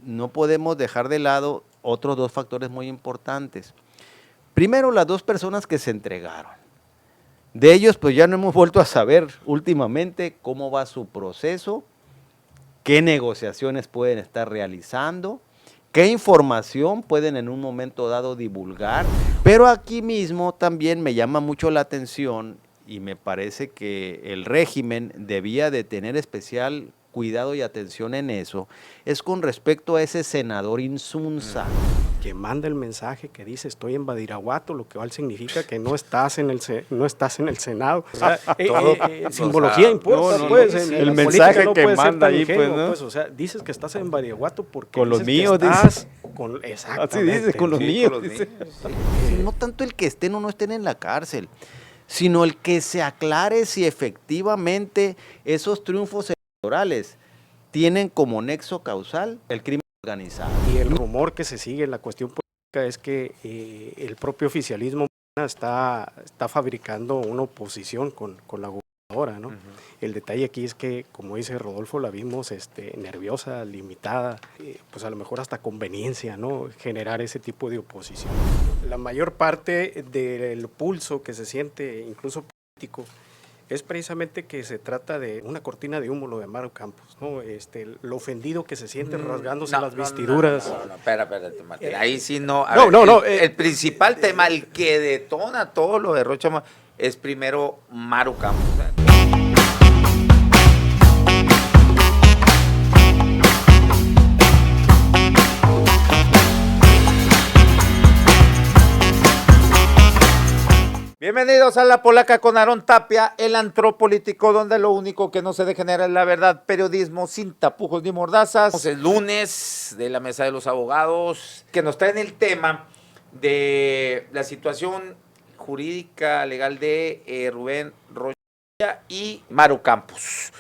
no podemos dejar de lado otros dos factores muy importantes. Primero, las dos personas que se entregaron. De ellos, pues ya no hemos vuelto a saber últimamente cómo va su proceso, qué negociaciones pueden estar realizando, qué información pueden en un momento dado divulgar. Pero aquí mismo también me llama mucho la atención y me parece que el régimen debía de tener especial cuidado y atención en eso, es con respecto a ese senador Insunza. Que manda el mensaje que dice estoy en Badiraguato, lo que significa que no estás en el Senado. O sea, simbología importa, pues. Sí, el mensaje no que manda ahí, pues, ¿no? Pues, o sea, dices que estás en Badiraguato porque con los míos, dices con, exactamente. Así dice, con los míos. Con los Dice. niños. No tanto el que estén o no estén en la cárcel, sino el que se aclare si efectivamente esos triunfos electorales tienen como nexo causal el crimen organizado. Y el rumor que se sigue en la cuestión política es que el propio oficialismo está fabricando una oposición con la gobernadora, ¿no? El detalle aquí es que, como dice Rodolfo, la vimos nerviosa, limitada, pues a lo mejor hasta conveniencia, ¿no? Generar ese tipo de oposición. La mayor parte del pulso que se siente, incluso político, es precisamente que se trata de una cortina de humo, lo de Maru Campos, ¿no? Lo ofendido que se siente rasgándose las vestiduras. No, espérate, Martín. Ahí sí no. El principal tema, el que detona todo lo de Rocha, es primero Maru Campos. Bienvenidos a La Polaca con Aarón Tapia, el antropolítico, donde lo único que no se degenera es la verdad, periodismo sin tapujos ni mordazas. Es el lunes de la Mesa de los Abogados, que nos traen el tema de la situación jurídica, legal de Rubén Rocha y Maru Campos.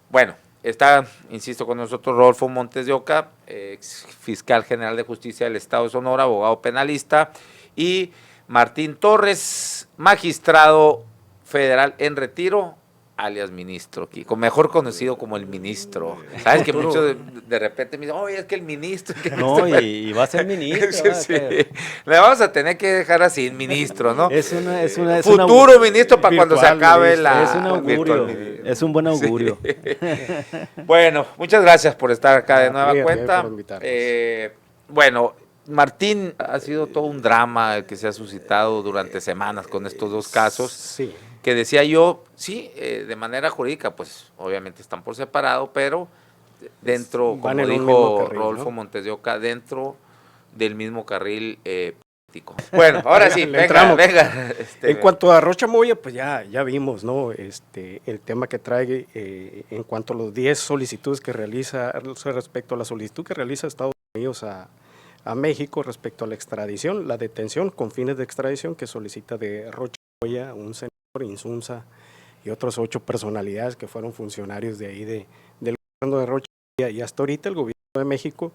Bueno, está, insisto, con nosotros Rodolfo Montes de Oca, ex fiscal general de justicia del Estado de Sonora, abogado penalista, y Martín Torres, magistrado federal en retiro, alias ministro, Kiko, mejor conocido como el ministro. Sabes que muchos de repente me dicen, oye, es que el ministro. No, y va a ser ministro. Sí. Le vamos a tener que dejar así, ministro, ¿no? Es futuro ministro para cuando se acabe la. Es un augurio, es un buen augurio. Sí. Bueno, muchas gracias por estar acá de nueva cuenta. Bueno, Martín, ha sido todo un drama el que se ha suscitado durante semanas con estos dos casos, sí. Que decía yo, sí, de manera jurídica, pues obviamente están por separado, pero dentro, como dijo Rodolfo Montes de Oca, dentro del mismo carril político. Bueno, ahora sí, venga. En cuanto a Rocha Moya, pues ya vimos, ¿no? El tema que trae en cuanto a los 10 solicitudes que realiza, respecto a la solicitud que realiza Estados Unidos a México respecto a la extradición, la detención con fines de extradición que solicita de Rocha Moya, un senador, Insunza y otras 8 personalidades que fueron funcionarios de ahí del gobierno de Rocha Moya, y hasta ahorita el gobierno de México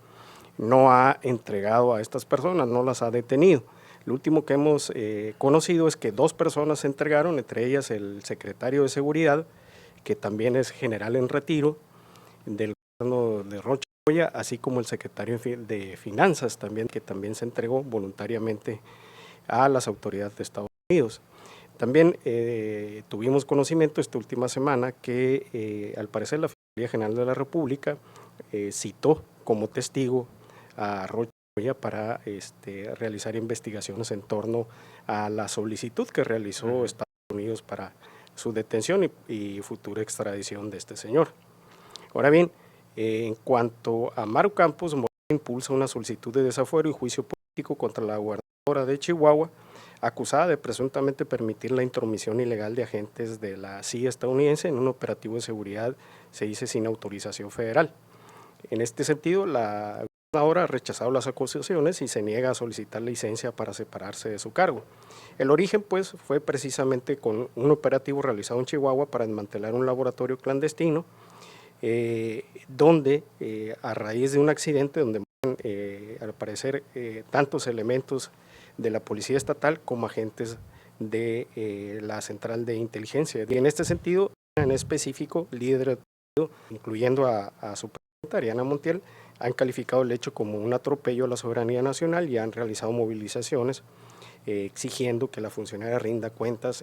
no ha entregado a estas personas, no las ha detenido. Lo último que hemos conocido es que 2 personas se entregaron, entre ellas el secretario de Seguridad, que también es general en retiro del gobierno de Rocha Moya, así como el secretario de Finanzas también, que también se entregó voluntariamente a las autoridades de Estados Unidos. También tuvimos conocimiento esta última semana que al parecer la Fiscalía General de la República citó como testigo a Rocha Moya para realizar investigaciones en torno a la solicitud que realizó Estados Unidos para su detención y futura extradición de este señor. Ahora bien, en cuanto a Maru Campos, Morena impulsa una solicitud de desafuero y juicio político contra la gobernadora de Chihuahua, acusada de presuntamente permitir la intromisión ilegal de agentes de la CIA estadounidense en un operativo de seguridad, se dice, sin autorización federal. En este sentido, la gobernadora ha rechazado las acusaciones y se niega a solicitar licencia para separarse de su cargo. El origen, pues, fue precisamente con un operativo realizado en Chihuahua para desmantelar un laboratorio clandestino, donde a raíz de un accidente donde al parecer tantos elementos de la Policía Estatal como agentes de la Central de Inteligencia. Y en este sentido, en específico, líderes, incluyendo a su presidenta, Ariana Montiel, han calificado el hecho como un atropello a la soberanía nacional y han realizado movilizaciones exigiendo que la funcionaria rinda cuentas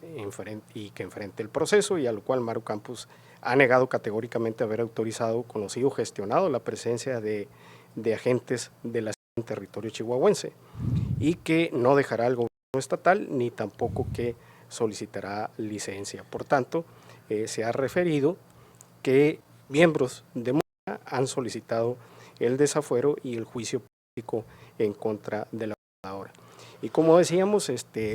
y que enfrente el proceso, y a lo cual Maru Campos ha negado categóricamente haber autorizado, conocido, gestionado la presencia de agentes de la en territorio chihuahuense, y que no dejará al gobierno estatal ni tampoco que solicitará licencia. Por tanto, se ha referido que miembros de Morena han solicitado el desafuero y el juicio político en contra de la gobernadora. Y como decíamos,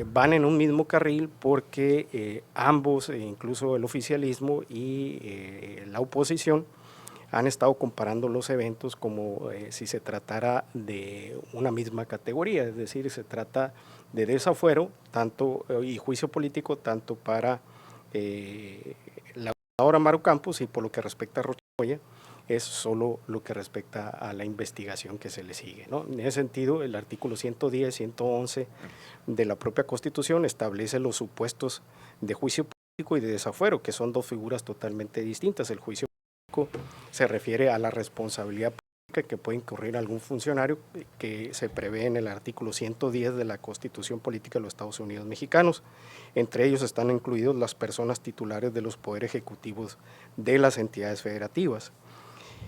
van en un mismo carril porque ambos, incluso el oficialismo y la oposición, han estado comparando los eventos como si se tratara de una misma categoría, es decir, se trata de desafuero y juicio político tanto para la gobernadora Maru Campos, y por lo que respecta a Rocha Moya es solo lo que respecta a la investigación que se le sigue, ¿no? En ese sentido, el artículo 110, 111 de la propia Constitución establece los supuestos de juicio político y de desafuero, que son dos figuras totalmente distintas. El juicio se refiere a la responsabilidad política que puede incurrir algún funcionario, que se prevé en el artículo 110 de la Constitución Política de los Estados Unidos Mexicanos. Entre ellos están incluidos las personas titulares de los poderes ejecutivos de las entidades federativas.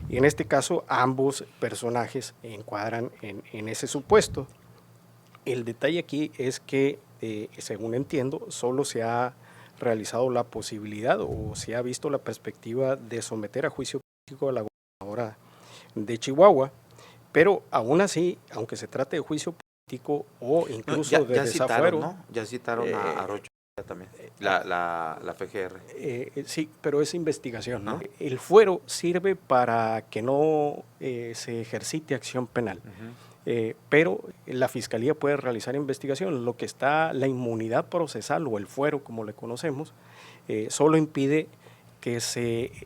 Y en este caso, ambos personajes encuadran en ese supuesto. El detalle aquí es que, según entiendo, solo se ha realizado la posibilidad o se ha visto la perspectiva de someter a juicio político a la gobernadora de Chihuahua, pero aún así, aunque se trate de juicio político o incluso de desafuero… Citaron, ¿no? Ya citaron a Rocha también, la FGR. Sí, pero es investigación, ¿no? El fuero sirve para que no se ejercite acción penal. Pero la Fiscalía puede realizar investigación. Lo que está, la inmunidad procesal o el fuero, como le conocemos, solo impide que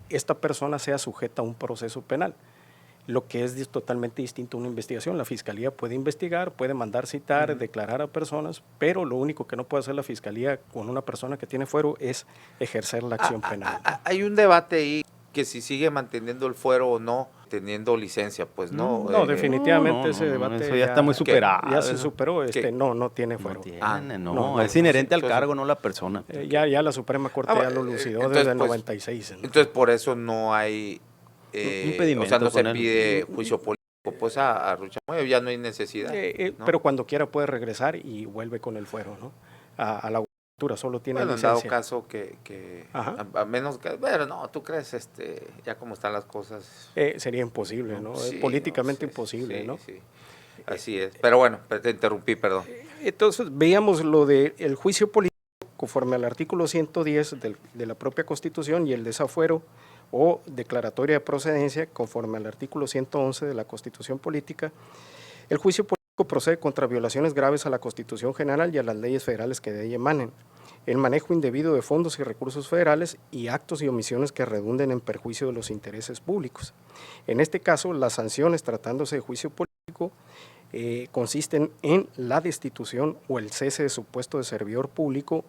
esta persona sea sujeta a un proceso penal, lo que es totalmente distinto a una investigación. La Fiscalía puede investigar, puede mandar citar, declarar a personas, pero lo único que no puede hacer la Fiscalía con una persona que tiene fuero es ejercer la acción penal. Hay un debate ahí que si sigue manteniendo el fuero o no, teniendo licencia, pues no. No, definitivamente ese debate eso ya está muy superado. Ya se superó, no tiene fuero. No, es inherente al cargo, no la persona. Ya la Suprema Corte ya lo lucidó desde el 96. ¿no? Entonces, por eso no hay impedimento, o sea, no se pide juicio político, pues a Rocha Moya ya no hay necesidad. ¿No? Pero cuando quiera puede regresar y vuelve con el fuero, ¿no? A la gubernatura, solo tiene licencia. En dado caso que a menos que, pero no, tú crees, ya como están las cosas. Sería imposible, ¿no? Sí, políticamente imposible, ¿no? Sí. Así es. Pero bueno, te interrumpí, perdón. Entonces, veíamos lo del juicio político conforme al artículo 110 de la propia Constitución y el desafuero o declaratoria de procedencia conforme al artículo 111 de la Constitución Política. El juicio político procede contra violaciones graves a la Constitución General y a las leyes federales que de ella emanen, el manejo indebido de fondos y recursos federales y actos y omisiones que redunden en perjuicio de los intereses públicos. En este caso, las sanciones tratándose de juicio político consisten en la destitución o el cese de su puesto de servidor público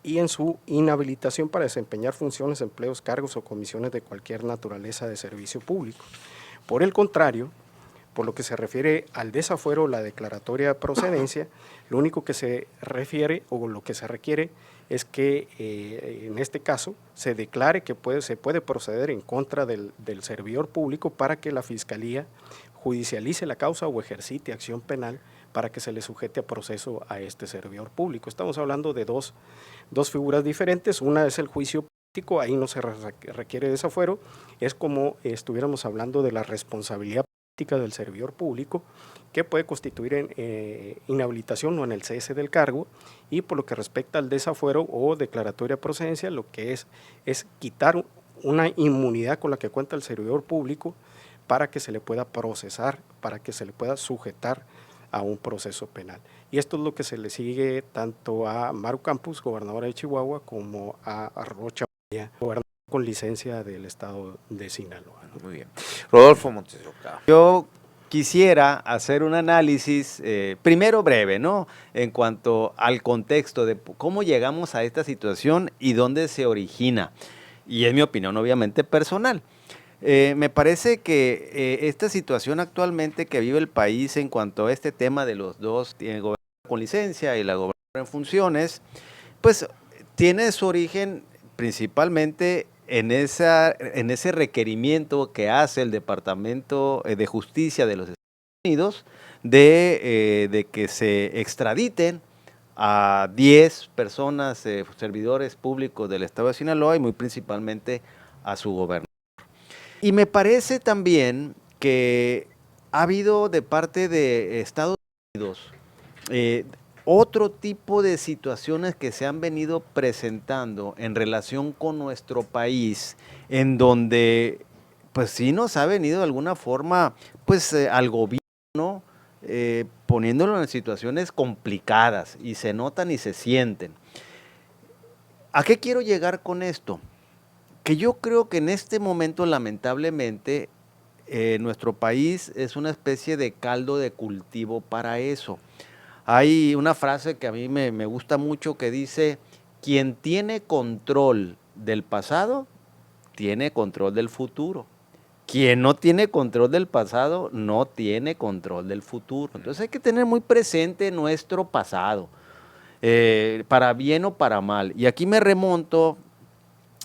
y en su inhabilitación para desempeñar funciones, empleos, cargos o comisiones de cualquier naturaleza de servicio público. Por el contrario, por lo que se refiere al desafuero o la declaratoria de procedencia, lo único que se refiere o lo que se requiere es que en este caso se declare que se puede proceder en contra del servidor público para que la Fiscalía judicialice la causa o ejercite acción penal para que se le sujete a proceso a este servidor público. Estamos hablando de dos figuras diferentes. Una es el juicio político, ahí no se requiere desafuero, es como estuviéramos hablando de la responsabilidad política del servidor público, que puede constituir en inhabilitación o en el cese del cargo, y por lo que respecta al desafuero o declaratoria de procedencia, lo que es quitar una inmunidad con la que cuenta el servidor público para que se le pueda procesar, para que se le pueda sujetar a un proceso penal. Y esto es lo que se le sigue tanto a Maru Campos, gobernadora de Chihuahua, como a Rocha Moya, gobernador con licencia del estado de Sinaloa, ¿no? Muy bien. Rodolfo Montes de Oca. Yo quisiera hacer un análisis, primero breve, ¿no? En cuanto al contexto de cómo llegamos a esta situación y dónde se origina. Y es mi opinión, obviamente, personal. Me parece que esta situación actualmente que vive el país en cuanto a este tema de los dos, el gobernador con licencia y la gobernadora en funciones, pues tiene su origen principalmente en ese requerimiento que hace el Departamento de Justicia de los Estados Unidos de que se extraditen a 10 personas, servidores públicos del estado de Sinaloa y muy principalmente a su gobernador. Y me parece también que ha habido de parte de Estados Unidos eh, otro tipo de situaciones que se han venido presentando en relación con nuestro país, en donde pues sí nos ha venido de alguna forma pues al gobierno poniéndolo en situaciones complicadas y se notan y se sienten. ¿A qué quiero llegar con esto? Que yo creo que en este momento, lamentablemente, nuestro país es una especie de caldo de cultivo para eso. Hay una frase que a mí me gusta mucho que dice, quien tiene control del pasado, tiene control del futuro. Quien no tiene control del pasado, no tiene control del futuro. Entonces hay que tener muy presente nuestro pasado, para bien o para mal. Y aquí me remonto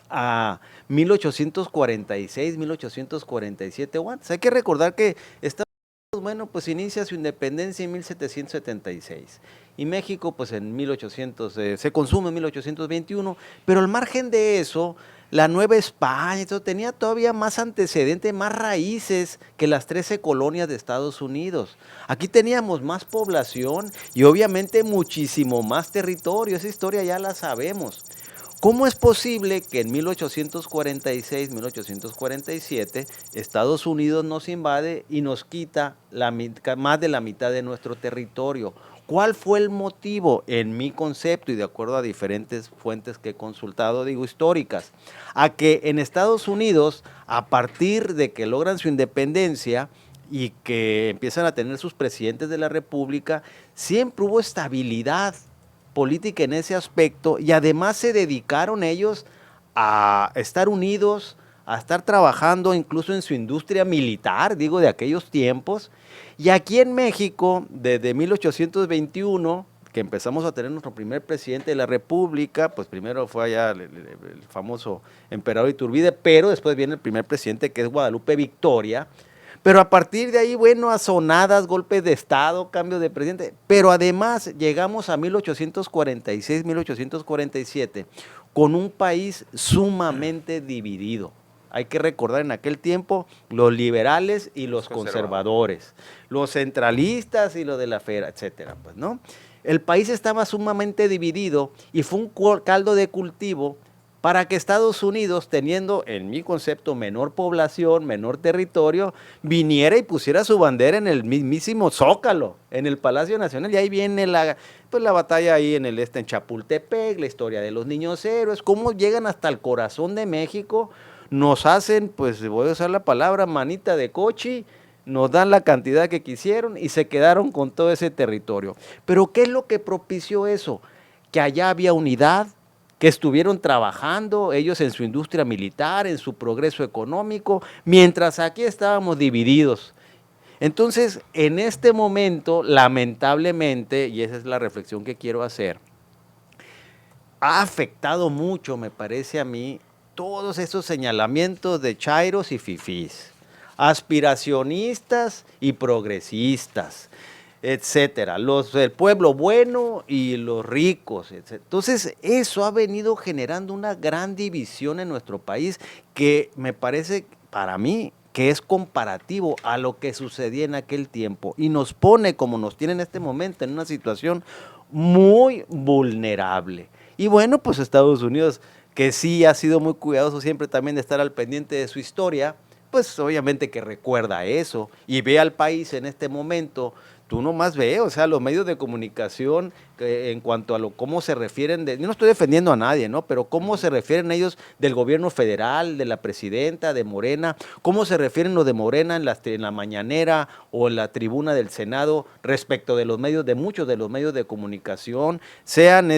a 1846, 1847. Hay que recordar que Estados Unidos, bueno, pues inicia su independencia en 1776 y México pues en 1800, se consume en 1821, pero al margen de eso, la Nueva España esto tenía todavía más antecedentes, más raíces que las 13 colonias de Estados Unidos. Aquí teníamos más población y obviamente muchísimo más territorio, esa historia ya la sabemos. ¿Cómo es posible que en 1846, 1847, Estados Unidos nos invade y nos quita más de la mitad de nuestro territorio? ¿Cuál fue el motivo? En mi concepto y de acuerdo a diferentes fuentes que he consultado, digo históricas, a que en Estados Unidos, a partir de que logran su independencia y que empiezan a tener sus presidentes de la República, siempre hubo estabilidad política en ese aspecto y además se dedicaron ellos a estar unidos, a estar trabajando incluso en su industria militar, digo, de aquellos tiempos. Y aquí en México, desde 1821, que empezamos a tener nuestro primer presidente de la República, pues primero fue allá el famoso emperador Iturbide, pero después viene el primer presidente que es Guadalupe Victoria. Pero a partir de ahí, bueno, azonadas, golpes de Estado, cambio de presidente. Pero además llegamos a 1846, 1847, con un país sumamente dividido. Hay que recordar en aquel tiempo los liberales y los conservadores, los centralistas y los de la fera, etcétera, pues, ¿no? El país estaba sumamente dividido y fue un caldo de cultivo para que Estados Unidos, teniendo, en mi concepto, menor población, menor territorio, viniera y pusiera su bandera en el mismísimo Zócalo, en el Palacio Nacional. Y ahí viene la batalla ahí en en Chapultepec, la historia de los niños héroes, cómo llegan hasta el corazón de México, nos hacen, pues voy a usar la palabra, manita de cochi, nos dan la cantidad que quisieron y se quedaron con todo ese territorio. Pero ¿qué es lo que propició eso? Que allá había unidad, que estuvieron trabajando ellos en su industria militar, en su progreso económico, mientras aquí estábamos divididos. Entonces, en este momento, lamentablemente, y esa es la reflexión que quiero hacer, ha afectado mucho, me parece a mí, todos esos señalamientos de chairos y fifís, aspiracionistas y progresistas, etcétera, el pueblo bueno y los ricos, etcétera. Entonces, eso ha venido generando una gran división en nuestro país que me parece, para mí, que es comparativo a lo que sucedía en aquel tiempo y nos pone, como nos tiene en este momento, en una situación muy vulnerable. Y bueno, pues Estados Unidos, que sí ha sido muy cuidadoso siempre también de estar al pendiente de su historia, pues obviamente que recuerda eso y ve al país en este momento tú nomás ve, o sea, los medios de comunicación en cuanto a cómo se refieren, yo no estoy defendiendo a nadie, ¿no? Pero cómo se refieren ellos del gobierno federal, de la presidenta, de Morena, cómo se refieren los de Morena en la mañanera o en la tribuna del Senado respecto de los medios, de muchos de los medios de comunicación, sean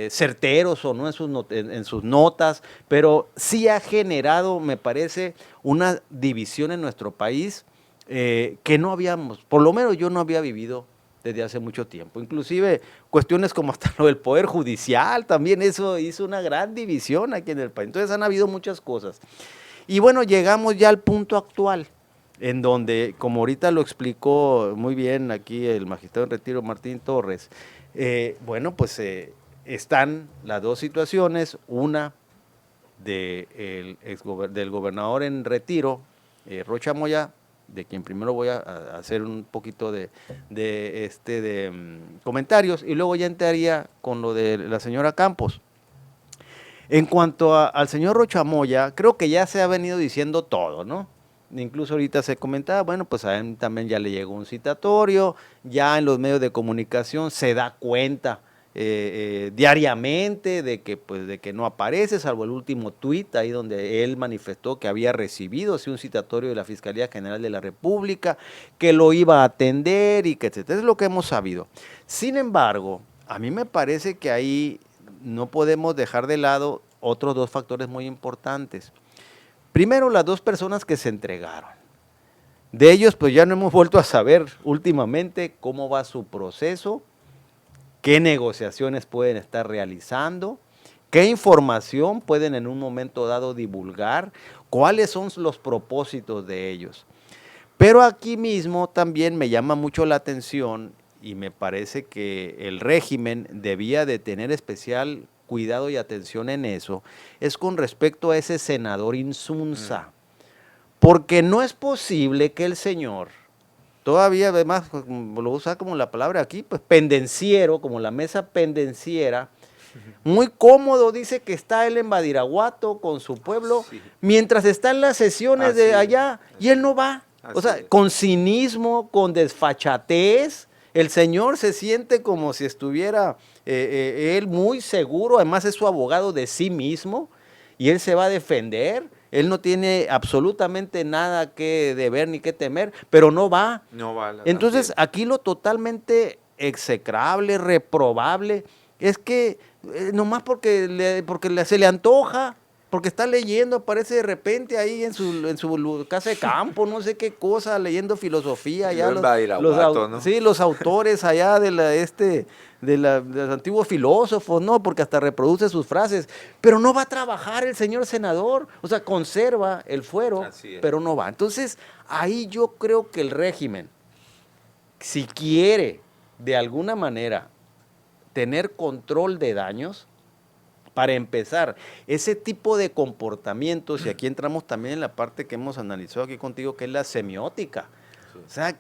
certeros o no en sus notas, pero sí ha generado, me parece, una división en nuestro país que no habíamos, por lo menos yo no había vivido desde hace mucho tiempo. Inclusive cuestiones como hasta lo del Poder Judicial, también eso hizo una gran división aquí en el país. Entonces han habido muchas cosas. Y bueno, llegamos ya al punto actual, en donde, como ahorita lo explicó muy bien aquí el magistrado en retiro Martín Torres, bueno, pues están las dos situaciones, una del gobernador en retiro, Rocha Moya, de quien primero voy a hacer un poquito de comentarios y luego ya entraría con lo de la señora Campos. En cuanto al señor Rocha Moya, creo que ya se ha venido diciendo todo, ¿no? Incluso ahorita se comentaba, bueno, pues a él también ya le llegó un citatorio, ya en los medios de comunicación se da cuenta diariamente de que no aparece, salvo el último tuit ahí donde él manifestó que había recibido un citatorio de la Fiscalía General de la República, que lo iba a atender y que etcétera. Es lo que hemos sabido. Sin embargo, a mí me parece que ahí no podemos dejar de lado otros dos factores muy importantes. Primero, las dos personas que se entregaron. De ellos, pues ya no hemos vuelto a saber últimamente cómo va su proceso, qué negociaciones pueden estar realizando, qué información pueden en un momento dado divulgar, cuáles son los propósitos de ellos. Pero aquí mismo también me llama mucho la atención y me parece que el régimen debía de tener especial cuidado y atención en eso, es con respecto a ese senador Insunza. Porque no es posible que el señor, todavía además lo usa como la palabra aquí, pues pendenciero, como la mesa pendenciera, muy cómodo, dice que está él en Badiraguato con su pueblo, mientras está en las sesiones de allá, y él no va. O sea, con cinismo, con desfachatez, el señor se siente como si estuviera él muy seguro, además es su abogado de sí mismo, y él se va a defender. Él no tiene absolutamente nada que deber ni que temer, pero no va. No va. Entonces, aquí lo totalmente execrable, reprobable, es que nomás porque se le antoja, porque está leyendo, aparece de repente ahí en su casa de campo, no sé qué cosa, leyendo filosofía. Allá los autores allá de los antiguos filósofos, ¿no? Porque hasta reproduce sus frases, pero no va a trabajar el señor senador, o sea, conserva el fuero, pero no va. Entonces, ahí yo creo que el régimen, si quiere de alguna manera tener control de daños, para empezar, ese tipo de comportamientos, y aquí entramos también en la parte que hemos analizado aquí contigo, que es la semiótica. Sí. O sea,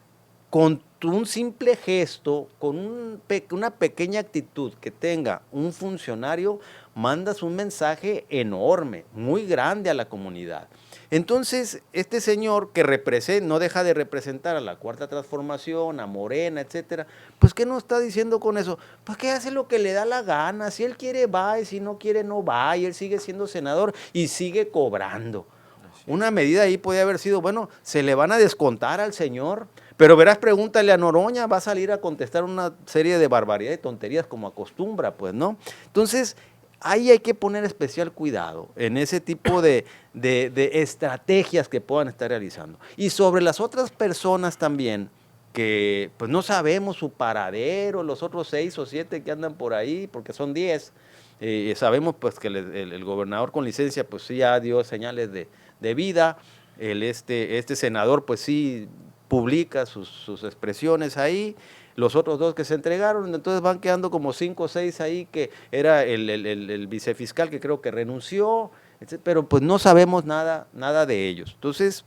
con un simple gesto, con una pequeña actitud que tenga un funcionario, mandas un mensaje enorme, muy grande a la comunidad. Entonces, este señor que no deja de representar a la Cuarta Transformación, a Morena, etcétera, pues ¿qué nos está diciendo con eso? Pues que hace lo que le da la gana, si él quiere va y si no quiere no va, y él sigue siendo senador y sigue cobrando. Una medida ahí podría haber sido, bueno, se le van a descontar al señor, pero verás, pregúntale a Noroña, va a salir a contestar una serie de barbaridades y tonterías como acostumbra, pues, ¿no? Entonces, ahí hay que poner especial cuidado en ese tipo de estrategias que puedan estar realizando. Y sobre las otras personas también, que pues no sabemos su paradero, los otros 6 o 7 que andan por ahí, porque son 10, sabemos pues que el gobernador con licencia pues sí ya dio señales de vida, este senador pues sí publica sus expresiones ahí, los otros 2 que se entregaron, entonces van quedando como 5 o 6 ahí, que era el vicefiscal que creo que renunció, pero pues no sabemos nada de ellos. Entonces,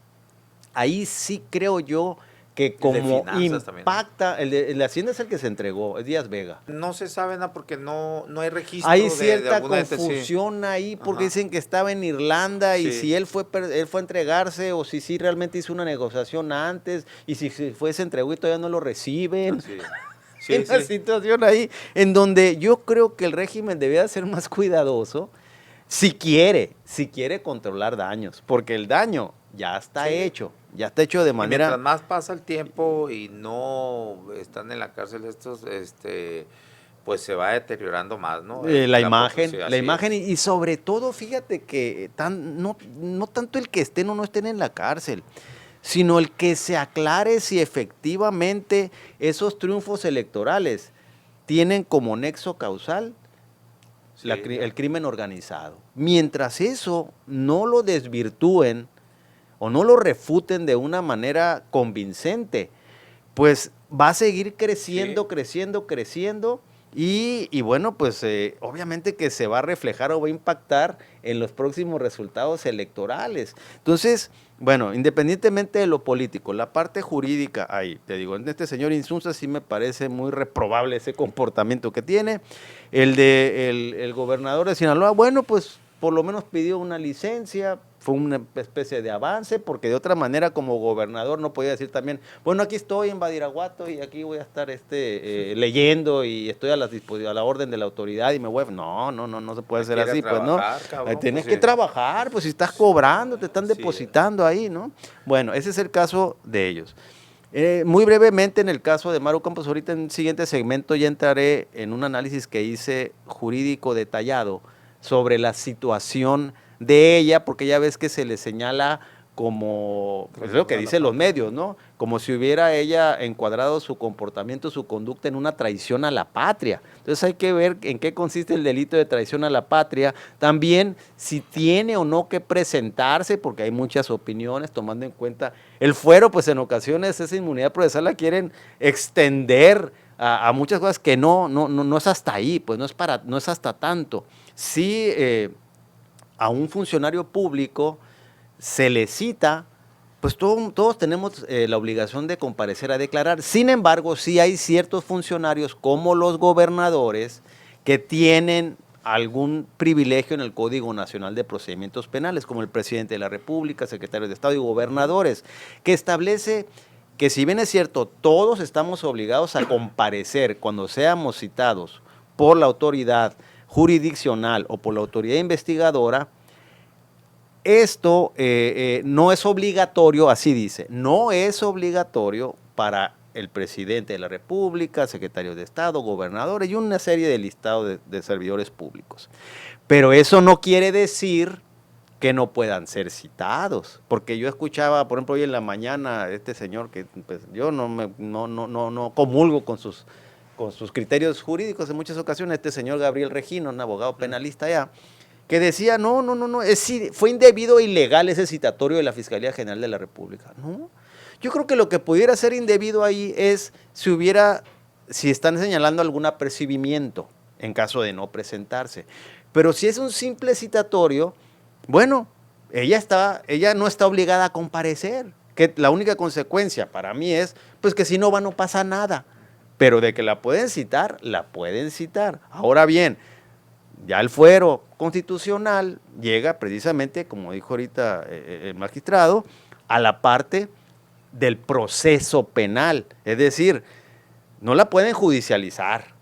ahí sí creo yo que como finanzas también, ¿no? impacta, el de Hacienda es el que se entregó, es Díaz Vega. No se sabe nada porque no hay registro Hay de cierta alguna de estas, sí. confusión ahí porque Ajá. dicen que estaba en Irlanda y Sí. si él fue a entregarse o si sí realmente hizo una negociación antes y si fue se entregó y todavía no lo reciben. Sí. Hay una situación ahí en donde yo creo que el régimen debía ser más cuidadoso si quiere controlar daños, porque el daño ya está hecho de Y manera... mientras más pasa el tiempo y no están en la cárcel estos, pues se va deteriorando más, ¿no? La imagen, profesión, la así imagen es. y sobre todo, fíjate que no tanto el que estén o no estén en la cárcel, sino el que se aclare si efectivamente esos triunfos electorales tienen como nexo causal Sí. el crimen organizado. Mientras eso no lo desvirtúen o no lo refuten de una manera convincente, pues va a seguir creciendo, Sí. creciendo. Y bueno, pues obviamente que se va a reflejar o va a impactar en los próximos resultados electorales. Entonces, bueno, independientemente de lo político, la parte jurídica, ahí, te digo, en este señor Insunza sí me parece muy reprobable ese comportamiento que tiene. El gobernador de Sinaloa, bueno, pues por lo menos pidió una licencia, fue una especie de avance, porque de otra manera como gobernador no podía decir también, bueno, aquí estoy en Badiraguato y aquí voy a estar leyendo y estoy a la orden de la autoridad y me voy. No se puede hacer así, pues no. Cabrón, Tienes pues, que trabajar, pues si estás cobrando, te están Así es. depositando ahí, ¿no? Bueno, ese es el caso de ellos. Muy brevemente, en el caso de Maru Campos, ahorita en el siguiente segmento ya entraré en un análisis que hice jurídico detallado sobre la situación de ella, porque ya ves que se le señala como, pues es lo que dicen los medios, ¿no? Como si hubiera ella encuadrado su comportamiento, su conducta en una traición a la patria. Entonces hay que ver en qué consiste el delito de traición a la patria. También si tiene o no que presentarse, porque hay muchas opiniones, tomando en cuenta el fuero, pues en ocasiones esa inmunidad procesal la quieren extender a muchas cosas que no es hasta ahí, pues no es hasta tanto. Sí, a un funcionario público se le cita, pues todos tenemos la obligación de comparecer a declarar. Sin embargo, sí hay ciertos funcionarios como los gobernadores que tienen algún privilegio en el Código Nacional de Procedimientos Penales, como el presidente de la República, secretarios de Estado y gobernadores, que establece que si bien es cierto, todos estamos obligados a comparecer cuando seamos citados por la autoridad jurisdiccional o por la autoridad investigadora, esto no es obligatorio, así dice, no es obligatorio para el presidente de la República, secretarios de Estado, gobernadores y una serie de listados de servidores públicos. Pero eso no quiere decir que no puedan ser citados, porque yo escuchaba, por ejemplo, hoy en la mañana, este señor que pues, yo no comulgo con sus criterios jurídicos en muchas ocasiones, este señor Gabriel Regino, un abogado penalista allá, que decía, fue indebido e ilegal ese citatorio de la Fiscalía General de la República. No, yo creo que lo que pudiera ser indebido ahí es si están señalando algún apercibimiento en caso de no presentarse. Pero si es un simple citatorio, bueno, ella no está obligada a comparecer, que la única consecuencia para mí es, pues que si no va no pasa nada, pero de que la pueden citar, la pueden citar. Ahora bien, ya el fuero constitucional llega precisamente, como dijo ahorita el magistrado, a la parte del proceso penal. Es decir, no la pueden judicializar,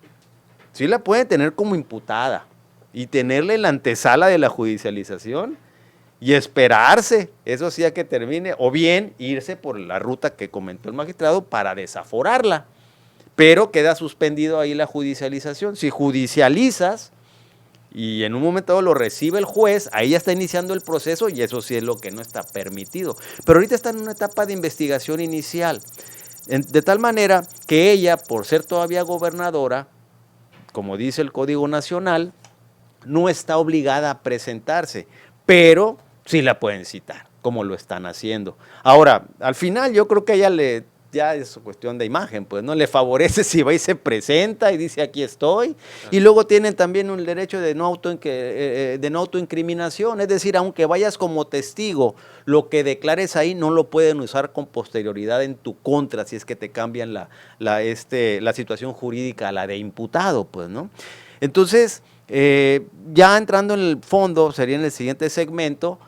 sí la pueden tener como imputada y tenerle la antesala de la judicialización y esperarse, eso sí, a que termine, o bien irse por la ruta que comentó el magistrado para desaforarla. Pero queda suspendido ahí la judicialización. Si judicializas y en un momento dado lo recibe el juez, ahí ya está iniciando el proceso y eso sí es lo que no está permitido. Pero ahorita está en una etapa de investigación inicial, de tal manera que ella, por ser todavía gobernadora, como dice el Código Nacional, no está obligada a presentarse, pero sí la pueden citar, como lo están haciendo. Ahora, al final yo creo que a ella ya es cuestión de imagen, pues, ¿no? Le favorece si va y se presenta y dice aquí estoy. Y luego tienen también un derecho de no autoincriminación, es decir, aunque vayas como testigo, lo que declares ahí no lo pueden usar con posterioridad en tu contra, si es que te cambian la situación jurídica a la de imputado, pues, ¿no? Entonces, ya entrando en el fondo, sería en el siguiente segmento,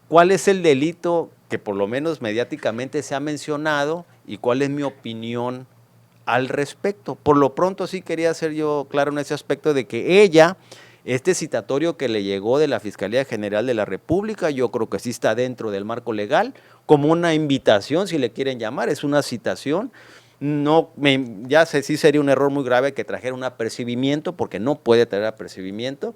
¿cuál es el delito que por lo menos mediáticamente se ha mencionado y cuál es mi opinión al respecto? Por lo pronto sí quería ser yo claro en ese aspecto de que ella, este citatorio que le llegó de la Fiscalía General de la República, yo creo que sí está dentro del marco legal, como una invitación, si le quieren llamar, es una citación. No, ya sé, sí sería un error muy grave que trajera un apercibimiento, porque no puede traer apercibimiento.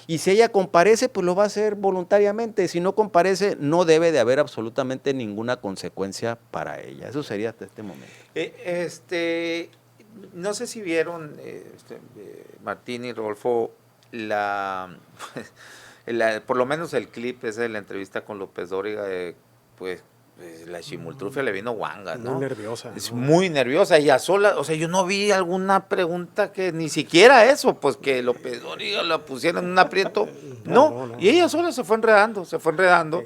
Y si ella comparece, pues lo va a hacer voluntariamente. Si no comparece, no debe de haber absolutamente ninguna consecuencia para ella. Eso sería hasta este momento. No sé si vieron, Martín y Rodolfo, por lo menos el clip ese de la entrevista con López Dóriga, pues la chimultrufia le vino guanga, ¿no? Muy nerviosa. Es ¿no? muy nerviosa y a sola, o sea, yo no vi alguna pregunta que ni siquiera eso, pues que López Dóriga la pusieran en un aprieto. No, y ella sola se fue enredando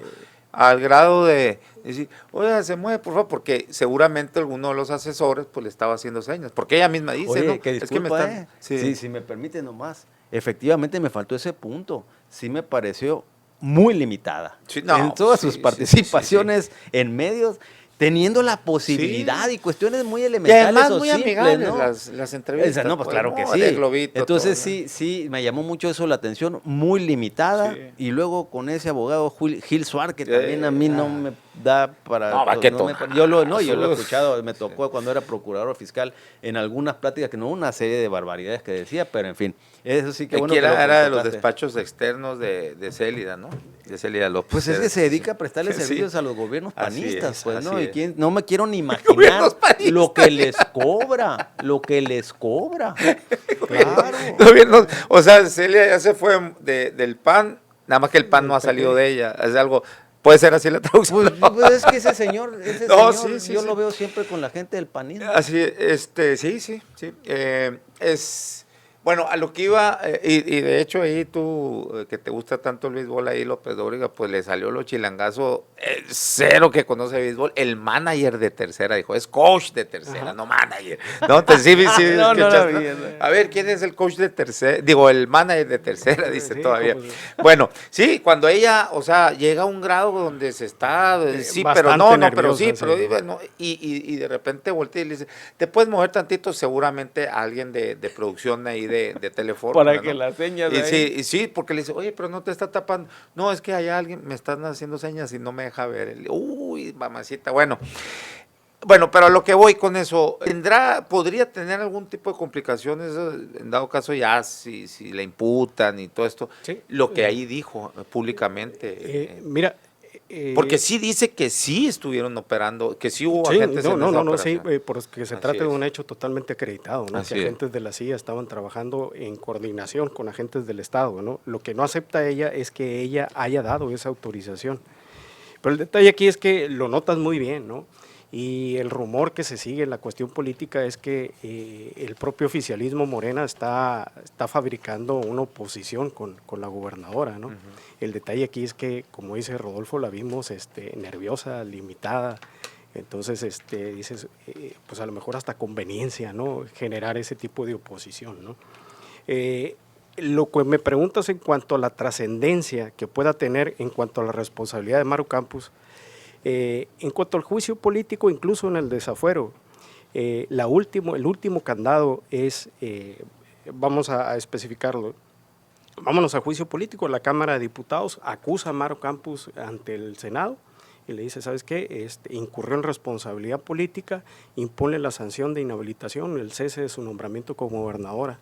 al grado de decir, oiga, se mueve, por favor, porque seguramente alguno de los asesores pues le estaba haciendo señas, porque ella misma dice, Oye, ¿no? que disculpa, es que me están... Sí, si me permite nomás. Efectivamente me faltó ese punto. Sí me pareció muy limitada. Sí, no, en todas sí, sus participaciones en medios, teniendo la posibilidad y cuestiones muy elementales además o muy simples, amigables ¿no? las entrevistas. No, pues claro que sí. De globito, entonces todo, ¿no? sí, me llamó mucho eso la atención, muy limitada. Sí. Y luego con ese abogado Gil Suar, que también a mí no me da para... No, va, pues, qué yo lo he tonazos. escuchado, me tocó cuando era procurador fiscal en algunas pláticas, que no una serie de barbaridades que decía, pero en fin, eso sí que bueno que lo Era de los tocaste. despachos externos de Célida, ¿no? De Célida López. Pues es que se dedica a prestarle Sí. servicios a los gobiernos Así panistas, es, pues, ¿no? así Y es. quién, no me quiero ni imaginar Gobiernos panistas. lo que les cobra. Claro. Gobiernos, o sea, Celia ya se fue del PAN, nada más que el PAN no ha salido de ella. Es algo, puede ser así la traducción. Pues es que ese señor, No, yo lo veo siempre con la gente del panismo. Así, sí. Bueno, a lo que iba, y de hecho ahí tú, que te gusta tanto el béisbol, ahí López Dóriga, pues le salió lo chilangazo, cero que conoce béisbol, el manager de tercera, dijo, es coach de tercera, no manager. No, sí, No, escuchaste, no, ¿no? A ver, ¿quién es el coach de tercera? Digo, el manager de tercera, dice Sí, todavía. como- Bueno, sí, cuando ella, o sea, llega a un grado donde se está, sí, pero bastante pero sí, nerviosa, sí. bueno, y de repente voltea y le dice, ¿te puedes mover tantito? Seguramente alguien de producción ahí de Telefórmula, Para ¿no? que la señas Y ahí. sí, porque le dice, oye, pero no te está tapando. No, es que hay alguien, me están haciendo señas y no me deja ver. Uy, mamacita, bueno, pero a lo que voy con eso, podría tener algún tipo de complicaciones, en dado caso ya, si le imputan y todo esto, Sí. lo que ahí dijo públicamente. Mira. Porque sí dice que sí estuvieron operando, que sí hubo Sí, agentes en esa sí, operación. porque se Así trata de es. un hecho totalmente acreditado, ¿no? Así Que es. agentes de la CIA estaban trabajando en coordinación con agentes del Estado, ¿no? Lo que no acepta ella es que ella haya dado esa autorización. Pero el detalle aquí es que lo notas muy bien, ¿no? Y el rumor que se sigue en la cuestión política es que el propio oficialismo Morena está fabricando una oposición con la gobernadora, ¿no? El detalle aquí es que, como dice Rodolfo, la vimos nerviosa, limitada. Entonces, dices, pues a lo mejor hasta conveniencia, ¿no? Generar ese tipo de oposición, ¿no? Lo que me preguntas en cuanto a la trascendencia que pueda tener en cuanto a la responsabilidad de Maru Campos, en cuanto al juicio político, incluso en el desafuero, el último candado es, vamos a especificarlo, vámonos a juicio político, la Cámara de Diputados acusa a Maru Campos ante el Senado y le dice, ¿sabes qué? Incurrió en responsabilidad política, impone la sanción de inhabilitación, el cese de su nombramiento como gobernadora.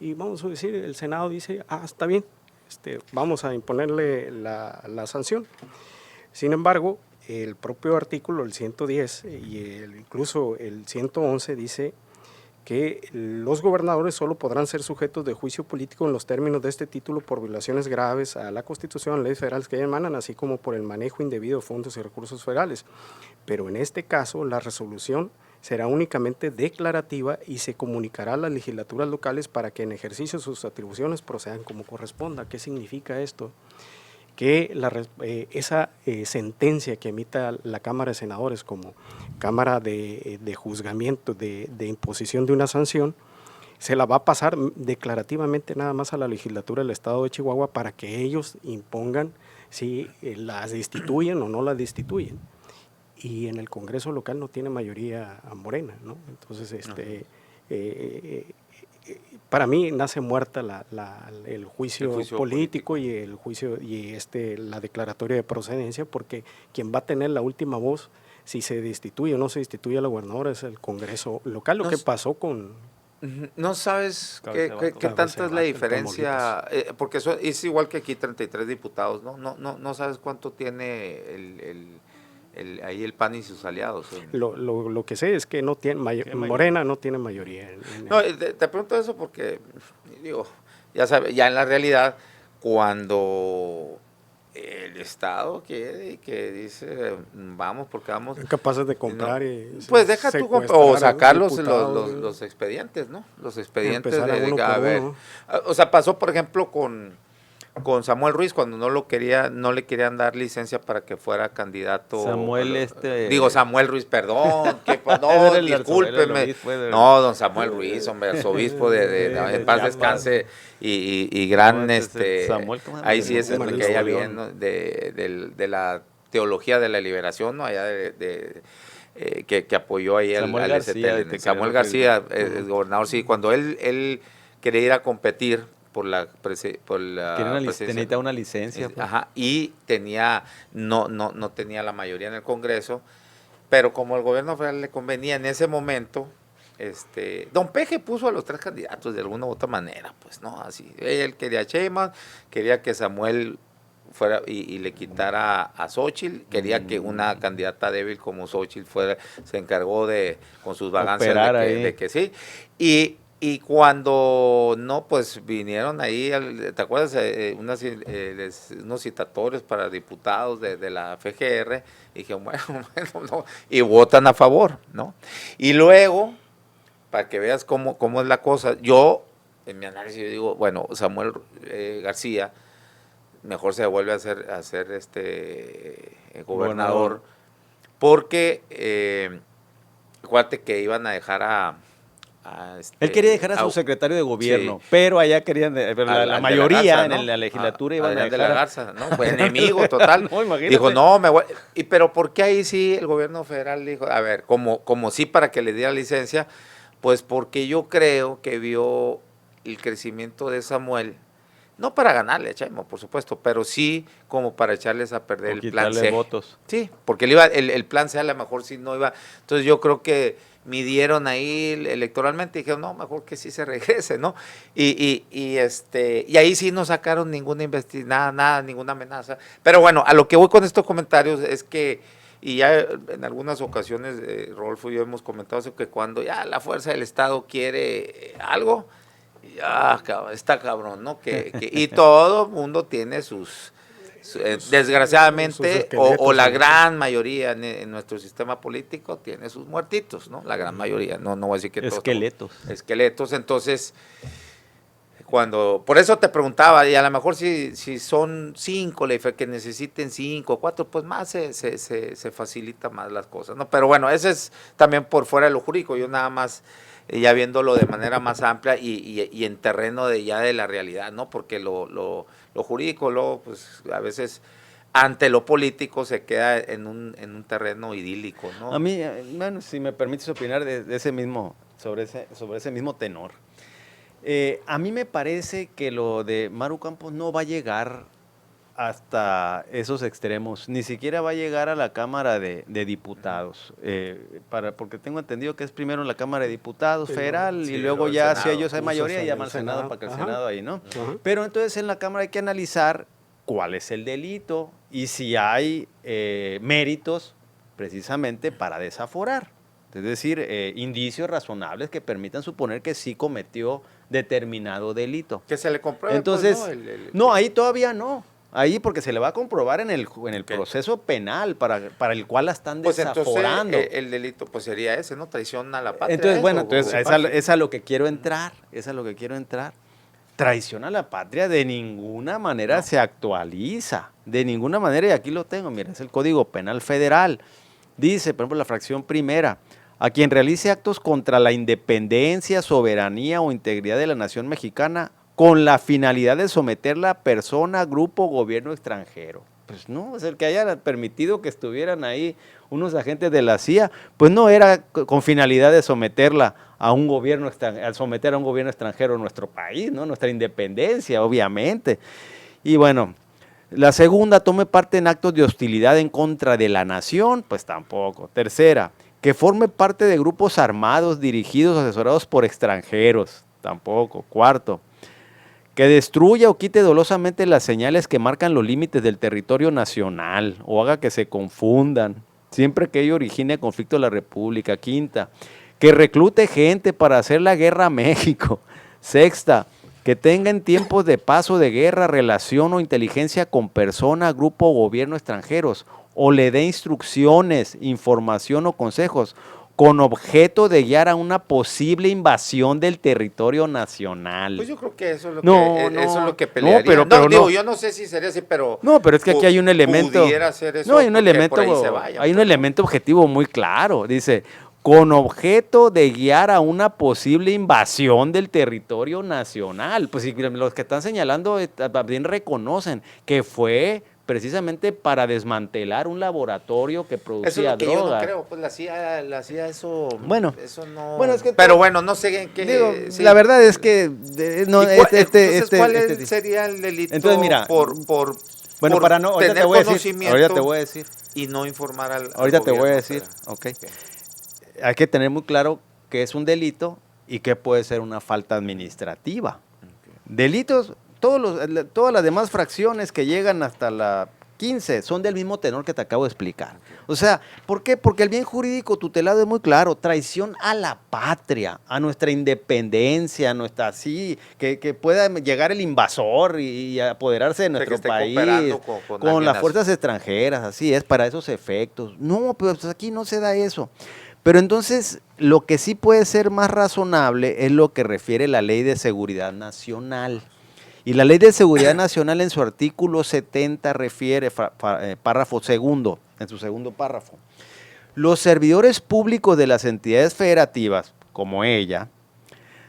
Y vamos a decir, el Senado dice, está bien, vamos a imponerle la sanción. Sin embargo, el propio artículo, el 110 y incluso el 111 dice que los gobernadores solo podrán ser sujetos de juicio político en los términos de este título por violaciones graves a la Constitución, leyes federales que emanan, así como por el manejo indebido de fondos y recursos federales. Pero en este caso, la resolución será únicamente declarativa y se comunicará a las legislaturas locales para que en ejercicio de sus atribuciones procedan como corresponda. ¿Qué significa esto? Que esa sentencia que emita la Cámara de Senadores como Cámara de juzgamiento, de imposición de una sanción, se la va a pasar declarativamente nada más a la legislatura del Estado de Chihuahua para que ellos impongan si las destituyen o no las destituyen. Y en el Congreso local no tiene mayoría a Morena, ¿no? Entonces, para mí nace muerta el juicio político y el juicio y la declaratoria de procedencia, porque quien va a tener la última voz si se destituye o no se destituye a la gobernadora es el Congreso local. Lo que pasó con... No sabes qué tanta es la diferencia, porque eso es igual que aquí 33 diputados, ¿no? No sabes cuánto tiene ahí el PAN y sus aliados. Lo que sé es que no tiene Morena no tiene mayoría. No, te pregunto eso porque, digo, ya sabes, ya en la realidad, cuando el Estado quiere que dice, vamos porque vamos... Capaces de comprar no, y... Pues deja tú o sacar los expedientes, ¿no? Los expedientes a ver. O sea, pasó, por ejemplo, con Samuel Ruiz, cuando no le querían dar licencia para que fuera candidato. Samuel Ruiz, perdón, no, discúlpeme. No, don Samuel Ruiz, hombre, arzobispo en paz descanse y gran, Samuel, ahí sí es el que haya bien, ¿no? de la teología de la liberación, ¿no? Allá que apoyó ahí Samuel García, Samuel García, el gobernador, sí, cuando él quería ir a competir por la presidencia. Tenía una licencia. Pues. Ajá, y no tenía la mayoría en el Congreso, pero como el gobierno federal le convenía en ese momento, don Peje puso a los 3 candidatos de alguna u otra manera, pues, ¿no? Así, él quería a Sheinbaum, quería que Samuel fuera y le quitara a Xóchitl, quería que una candidata débil como Xóchitl se encargó con sus vagancias de que sí, y cuando no, pues vinieron ahí, ¿te acuerdas? Unos citatorios para diputados de la FGR, y dije, bueno, no, y votan a favor, ¿no? Y luego, para que veas cómo es la cosa, yo, en mi análisis, yo digo, bueno, Samuel García, mejor se vuelve a ser gobernador, porque, acuérdate que iban a dejar él quería dejar a su secretario de gobierno, sí, pero allá querían, la mayoría Garza, ¿no? En la legislatura iban a dejar de la Garza, ¿no? Pues enemigo total. No, dijo, no, pero ¿por qué ahí sí el gobierno federal dijo, a ver, como sí para que le diera licencia? Pues porque yo creo que vio el crecimiento de Samuel, no para ganarle a Sheinbaum, por supuesto, pero sí como para echarles a perder el plan C. Votos. Sí, porque el plan C a lo mejor sí no iba. Entonces yo creo que midieron ahí electoralmente y dijeron, no, mejor que sí se regrese, ¿no? Y ahí sí no sacaron ninguna investigación, nada, ninguna amenaza. Pero bueno, a lo que voy con estos comentarios es que, y ya en algunas ocasiones, Rodolfo y yo hemos comentado eso, que cuando ya la fuerza del Estado quiere algo, ya está cabrón, ¿no? Y todo el mundo tiene desgraciadamente, o la gran mayoría en nuestro sistema político tiene sus muertitos, ¿no? La gran mayoría, no voy a decir que todos. Esqueletos, entonces, por eso te preguntaba, y a lo mejor si son 5, que necesiten 5, 4, pues más se facilita más las cosas, ¿no? Pero bueno, ese es también por fuera de lo jurídico, yo nada más ya viéndolo de manera más amplia y en terreno de la realidad, ¿no? Porque lo jurídico luego, pues a veces ante lo político se queda en un terreno idílico, ¿no? A mí, bueno, si me permites opinar de ese mismo, sobre ese mismo tenor. A mí me parece que lo de Maru Campos no va a llegar hasta esos extremos, ni siquiera va a llegar a la Cámara de Diputados, porque tengo entendido que es primero en la Cámara de Diputados federal, sí, y luego ya si ellos hay mayoría llaman al Senado para que el Senado ahí, ¿no? Pero entonces en la Cámara hay que analizar cuál es el delito y si hay méritos precisamente para desaforar. es decir, indicios razonables que permitan suponer que sí cometió determinado delito. Que se le compruebe. Entonces, pues, no, ahí todavía no. Ahí porque se le va a comprobar en el proceso penal para el cual la están pues desaforando. entonces el delito pues sería ese, ¿no? Traición a la patria. Entonces, bueno, Eso, entonces es a lo que quiero entrar, es a lo que quiero entrar. Traición a la patria de ninguna manera se actualiza, de ninguna manera, y aquí lo tengo, mira, es el Código Penal Federal. Dice, por ejemplo, la fracción primera, a quien realice actos contra la independencia, soberanía o integridad de la nación mexicana con la finalidad de someterla a persona, grupo, gobierno extranjero. Pues no, es el que haya permitido que estuvieran ahí unos agentes de la CIA, pues no era con finalidad de someterla a un gobierno extranjero, al someter a un gobierno extranjero en nuestro país, ¿no? Nuestra independencia, obviamente. Y bueno, la segunda, tome parte en actos de hostilidad en contra de la nación, pues tampoco. Tercera, que forme parte de grupos armados dirigidos o asesorados por extranjeros, tampoco. Cuarto, que destruya o quite dolosamente las señales que marcan los límites del territorio nacional o haga que se confundan, siempre que ello origine conflicto en la República. Quinta, que reclute gente para hacer la guerra a México. Sexta, que tenga en tiempos de paz o de guerra relación o inteligencia con persona, grupo o gobierno extranjeros, o le dé instrucciones, información o consejos con objeto de guiar a una posible invasión del territorio nacional. Pues yo creo que eso es lo eso es lo que pelearía. pero digo, yo no sé si sería así, pero no, pero es que aquí hay un elemento. Pudiera ser eso. No, hay un porque elemento. por ahí se vaya, Hay un pues, ¿no? elemento objetivo muy claro. Dice, con objeto de guiar a una posible invasión del territorio nacional. Pues si los que están señalando también reconocen que fue precisamente para desmantelar un laboratorio que producía Eso es lo que drogas. yo no creo, pues la CIA eso, Bueno, eso no. bueno, es que pero bueno, no sé en qué. Digo, sí. la verdad es que no, ¿Y entonces, ¿cuál sería el delito? Entonces, mira, por bueno, para no, ahorita tener te voy a decir, conocimiento ahorita te voy a decir, y no informar al ahorita te voy a gobierno decir, federal? ok. Hay que tener muy claro qué es un delito y qué puede ser una falta administrativa. Delitos, todas las demás fracciones que llegan hasta la 15 son del mismo tenor que te acabo de explicar. O sea, ¿por qué? Porque el bien jurídico tutelado es muy claro, traición a la patria, a nuestra independencia, a nuestra que pueda llegar el invasor y apoderarse de nuestro país con las fuerzas extranjeras, así es, para esos efectos. No, pues aquí no se da eso. Pero entonces, lo que sí puede ser más razonable es lo que refiere la Ley de Seguridad Nacional. Y la Ley de Seguridad Nacional en su artículo 70 refiere, párrafo segundo, en su segundo párrafo, los servidores públicos de las entidades federativas, como ella,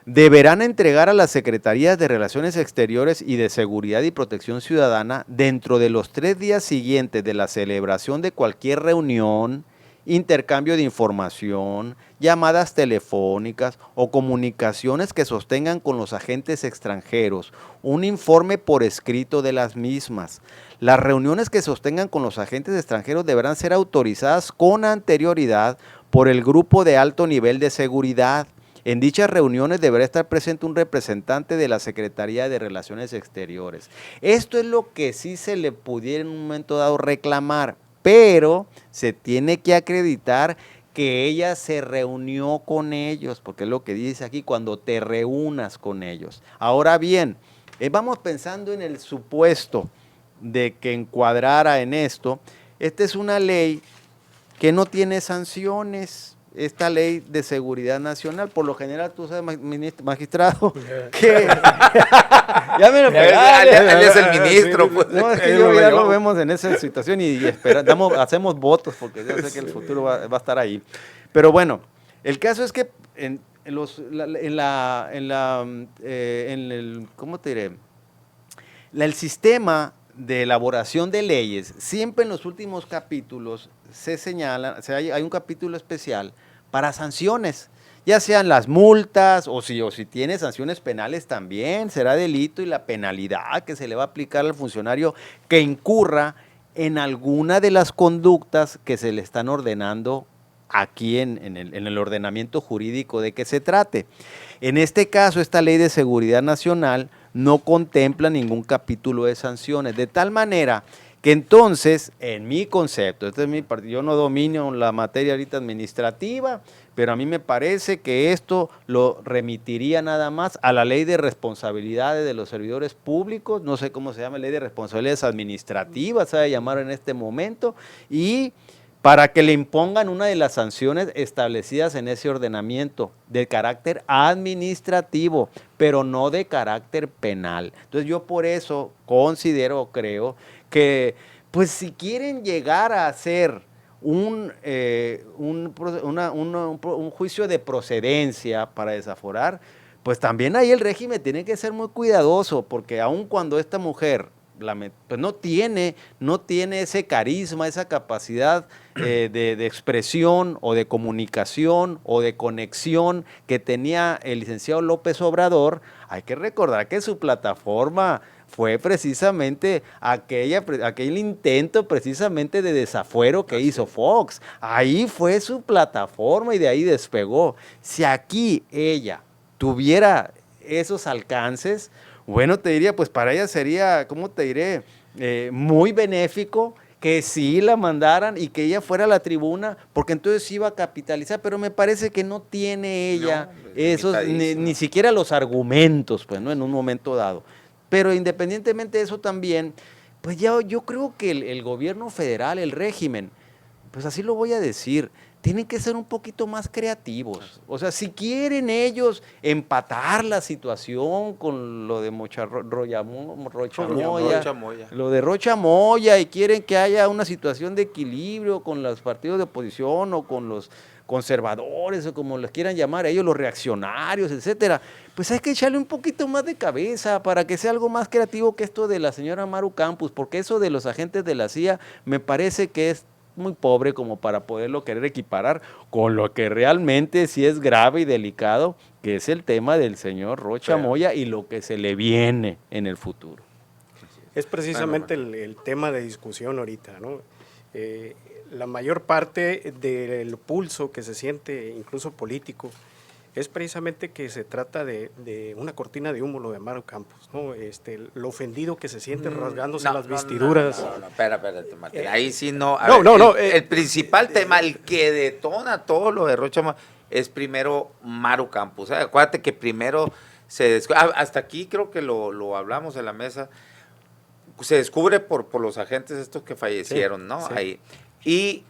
deberán entregar a las Secretarías de Relaciones Exteriores y de Seguridad y Protección Ciudadana, dentro de los 3 días siguientes de la celebración de cualquier reunión, intercambio de información, llamadas telefónicas o comunicaciones que sostengan con los agentes extranjeros, un informe por escrito de las mismas. Las reuniones que sostengan con los agentes extranjeros deberán ser autorizadas con anterioridad por el grupo de alto nivel de seguridad. En dichas reuniones deberá estar presente un representante de la Secretaría de Relaciones Exteriores. Esto es lo que sí se le pudiera en un momento dado reclamar, pero se tiene que acreditar que ella se reunió con ellos, porque es lo que dice aquí, cuando te reúnas con ellos. Ahora bien, vamos pensando en el supuesto de que encuadrara en esto. Esta es una ley que no tiene sanciones. Esta Ley de Seguridad Nacional, por lo general, tú sabes, magistrado, que ya me lo Él es el ministro. Pues. No, es que ya lo vemos en esa situación y hacemos votos porque yo sé que el futuro va a estar ahí. Pero bueno, el caso es que ¿cómo te diré? El sistema de elaboración de leyes, siempre en los últimos capítulos se señala, hay un capítulo especial para sanciones, ya sean las multas o si tiene sanciones penales también, será delito y la penalidad que se le va a aplicar al funcionario que incurra en alguna de las conductas que se le están ordenando aquí en el ordenamiento jurídico de que se trate. En este caso, esta Ley de Seguridad Nacional no contempla ningún capítulo de sanciones, de tal manera Que entonces, en mi concepto, yo no domino la materia ahorita administrativa, pero a mí me parece que esto lo remitiría nada más a la ley de responsabilidades de los servidores públicos, no sé cómo se llama, ley de responsabilidades administrativas, se va a llamar en este momento, y para que le impongan una de las sanciones establecidas en ese ordenamiento de carácter administrativo, pero no de carácter penal. Entonces yo por eso creo que pues si quieren llegar a hacer un juicio de procedencia para desaforar, pues también ahí el régimen tiene que ser muy cuidadoso, porque aun cuando esta mujer pues no tiene ese carisma, esa capacidad de expresión o de comunicación o de conexión que tenía el licenciado López Obrador, hay que recordar que su plataforma fue precisamente aquel intento precisamente de desafuero que hizo Fox. Ahí fue su plataforma y de ahí despegó. Si aquí ella tuviera esos alcances, bueno, te diría, pues para ella sería, ¿cómo te diré? Muy benéfico que sí la mandaran y que ella fuera a la tribuna, porque entonces iba a capitalizar, pero me parece que no tiene ella ni siquiera los argumentos, pues, ¿no? En un momento dado. Pero independientemente de eso también, pues yo creo que el gobierno federal, el régimen, pues así lo voy a decir, tienen que ser un poquito más creativos. O sea, si quieren ellos empatar la situación con lo de Rocha Moya, lo de Rocha Moya, y quieren que haya una situación de equilibrio con los partidos de oposición o con los conservadores o como les quieran llamar a ellos, los reaccionarios, etcétera, pues hay que echarle un poquito más de cabeza para que sea algo más creativo que esto de la señora Maru Campos, porque eso de los agentes de la CIA me parece que es muy pobre como para poderlo querer equiparar con lo que realmente sí es grave y delicado, que es el tema del señor Rocha Moya y lo que se le viene en el futuro. Es precisamente el tema de discusión ahorita, ¿no? La mayor parte del pulso que se siente, incluso político, es precisamente que se trata de una cortina de humo, lo de Maru Campos, ¿no? Lo ofendido que se siente rasgándose las vestiduras. Espérate, Martín, ahí sí no. El principal tema, el que detona todo lo de Rocha Moya, es primero Maru Campos. Acuérdate que primero hasta aquí creo que lo hablamos en la mesa, se descubre por los agentes estos que fallecieron, sí, ¿no? Sí. Ahí. Y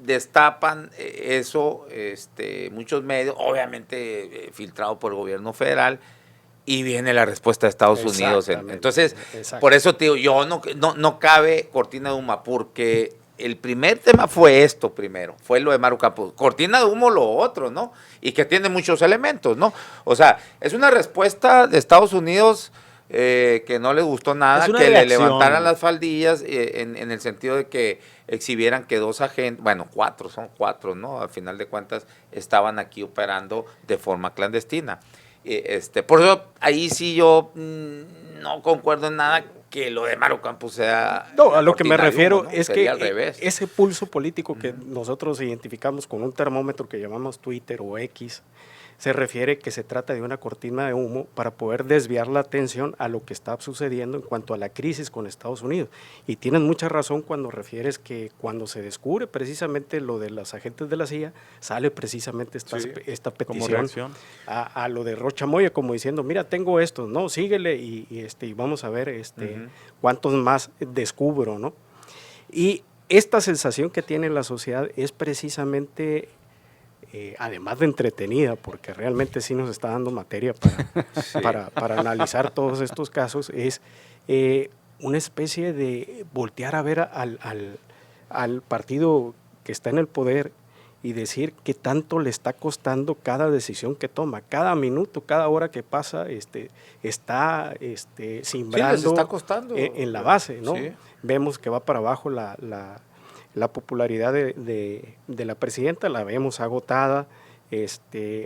destapan eso muchos medios, obviamente filtrado por el gobierno federal, y viene la respuesta de Estados Unidos. Entonces, por eso te digo, no cabe cortina de humo, porque el primer tema fue esto primero, fue lo de Maru Campos. Cortina de humo lo otro, ¿no? Y que tiene muchos elementos, ¿no? O sea, es una respuesta de Estados Unidos que no les gustó nada, que reacción. Le levantaran las faldillas en el sentido de que exhibieran que dos agentes, bueno, son cuatro, ¿no? Al final de cuentas estaban aquí operando de forma clandestina. Por eso ahí sí yo no concuerdo en nada que lo de Maru Campos sea... No, a lo que me refiero, ¿no? Es Sería que ese pulso político que nosotros identificamos con un termómetro que llamamos Twitter o X, se refiere que se trata de una cortina de humo para poder desviar la atención a lo que está sucediendo en cuanto a la crisis con Estados Unidos. Y tienes mucha razón cuando refieres que cuando se descubre precisamente lo de los agentes de la CIA, sale precisamente esta petición a lo de Rocha Moya, como diciendo, mira, tengo esto, no, síguele y vamos a ver cuántos más descubro, ¿no? Y esta sensación que tiene la sociedad es precisamente... además de entretenida, porque realmente sí nos está dando materia para analizar todos estos casos, es una especie de voltear a ver al partido que está en el poder y decir qué tanto le está costando cada decisión que toma, cada minuto, cada hora que pasa, está simbrando sí, está costando, en la base, ¿no? Sí. Vemos que va para abajo la popularidad de la presidenta, la vemos agotada,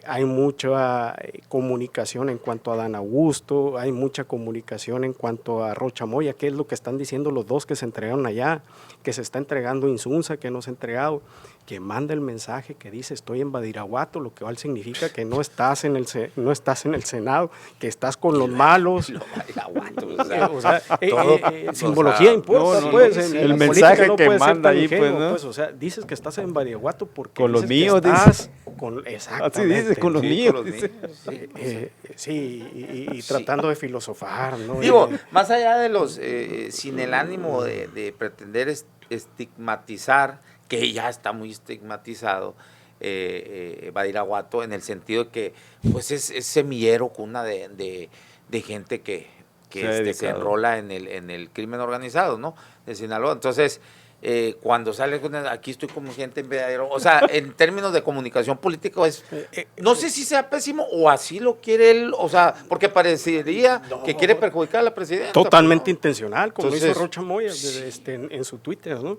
Hay mucha comunicación en cuanto a Dan Augusto, hay mucha comunicación en cuanto a Rocha Moya, que es lo que están diciendo los dos que se entregaron allá, que se está entregando Insunza, que no se ha entregado, que manda el mensaje que dice estoy en Badiraguato, lo que significa que no estás en el Senado, que estás con los malos. Simbología importa, pues. El mensaje que manda ahí, pues, ¿no? Pues, o sea, dices que estás en Badiraguato porque con los míos, estás exactamente. Así dices, con los míos. Y tratando de filosofar, ¿no? Digo, más allá de los, sin el ánimo de pretender estigmatizar, que ya está muy estigmatizado, Badiraguato, en el sentido de que pues es semillero, cuna de gente que se enrola en el crimen organizado, ¿no? De Sinaloa. Entonces, cuando sale aquí estoy como gente en Vedadero, o sea, en términos de comunicación política, no sé si sea pésimo o así lo quiere él, o sea, porque parecería que quiere perjudicar a la presidenta. Totalmente intencional, como entonces, hizo Rocha Moya en su Twitter, ¿no?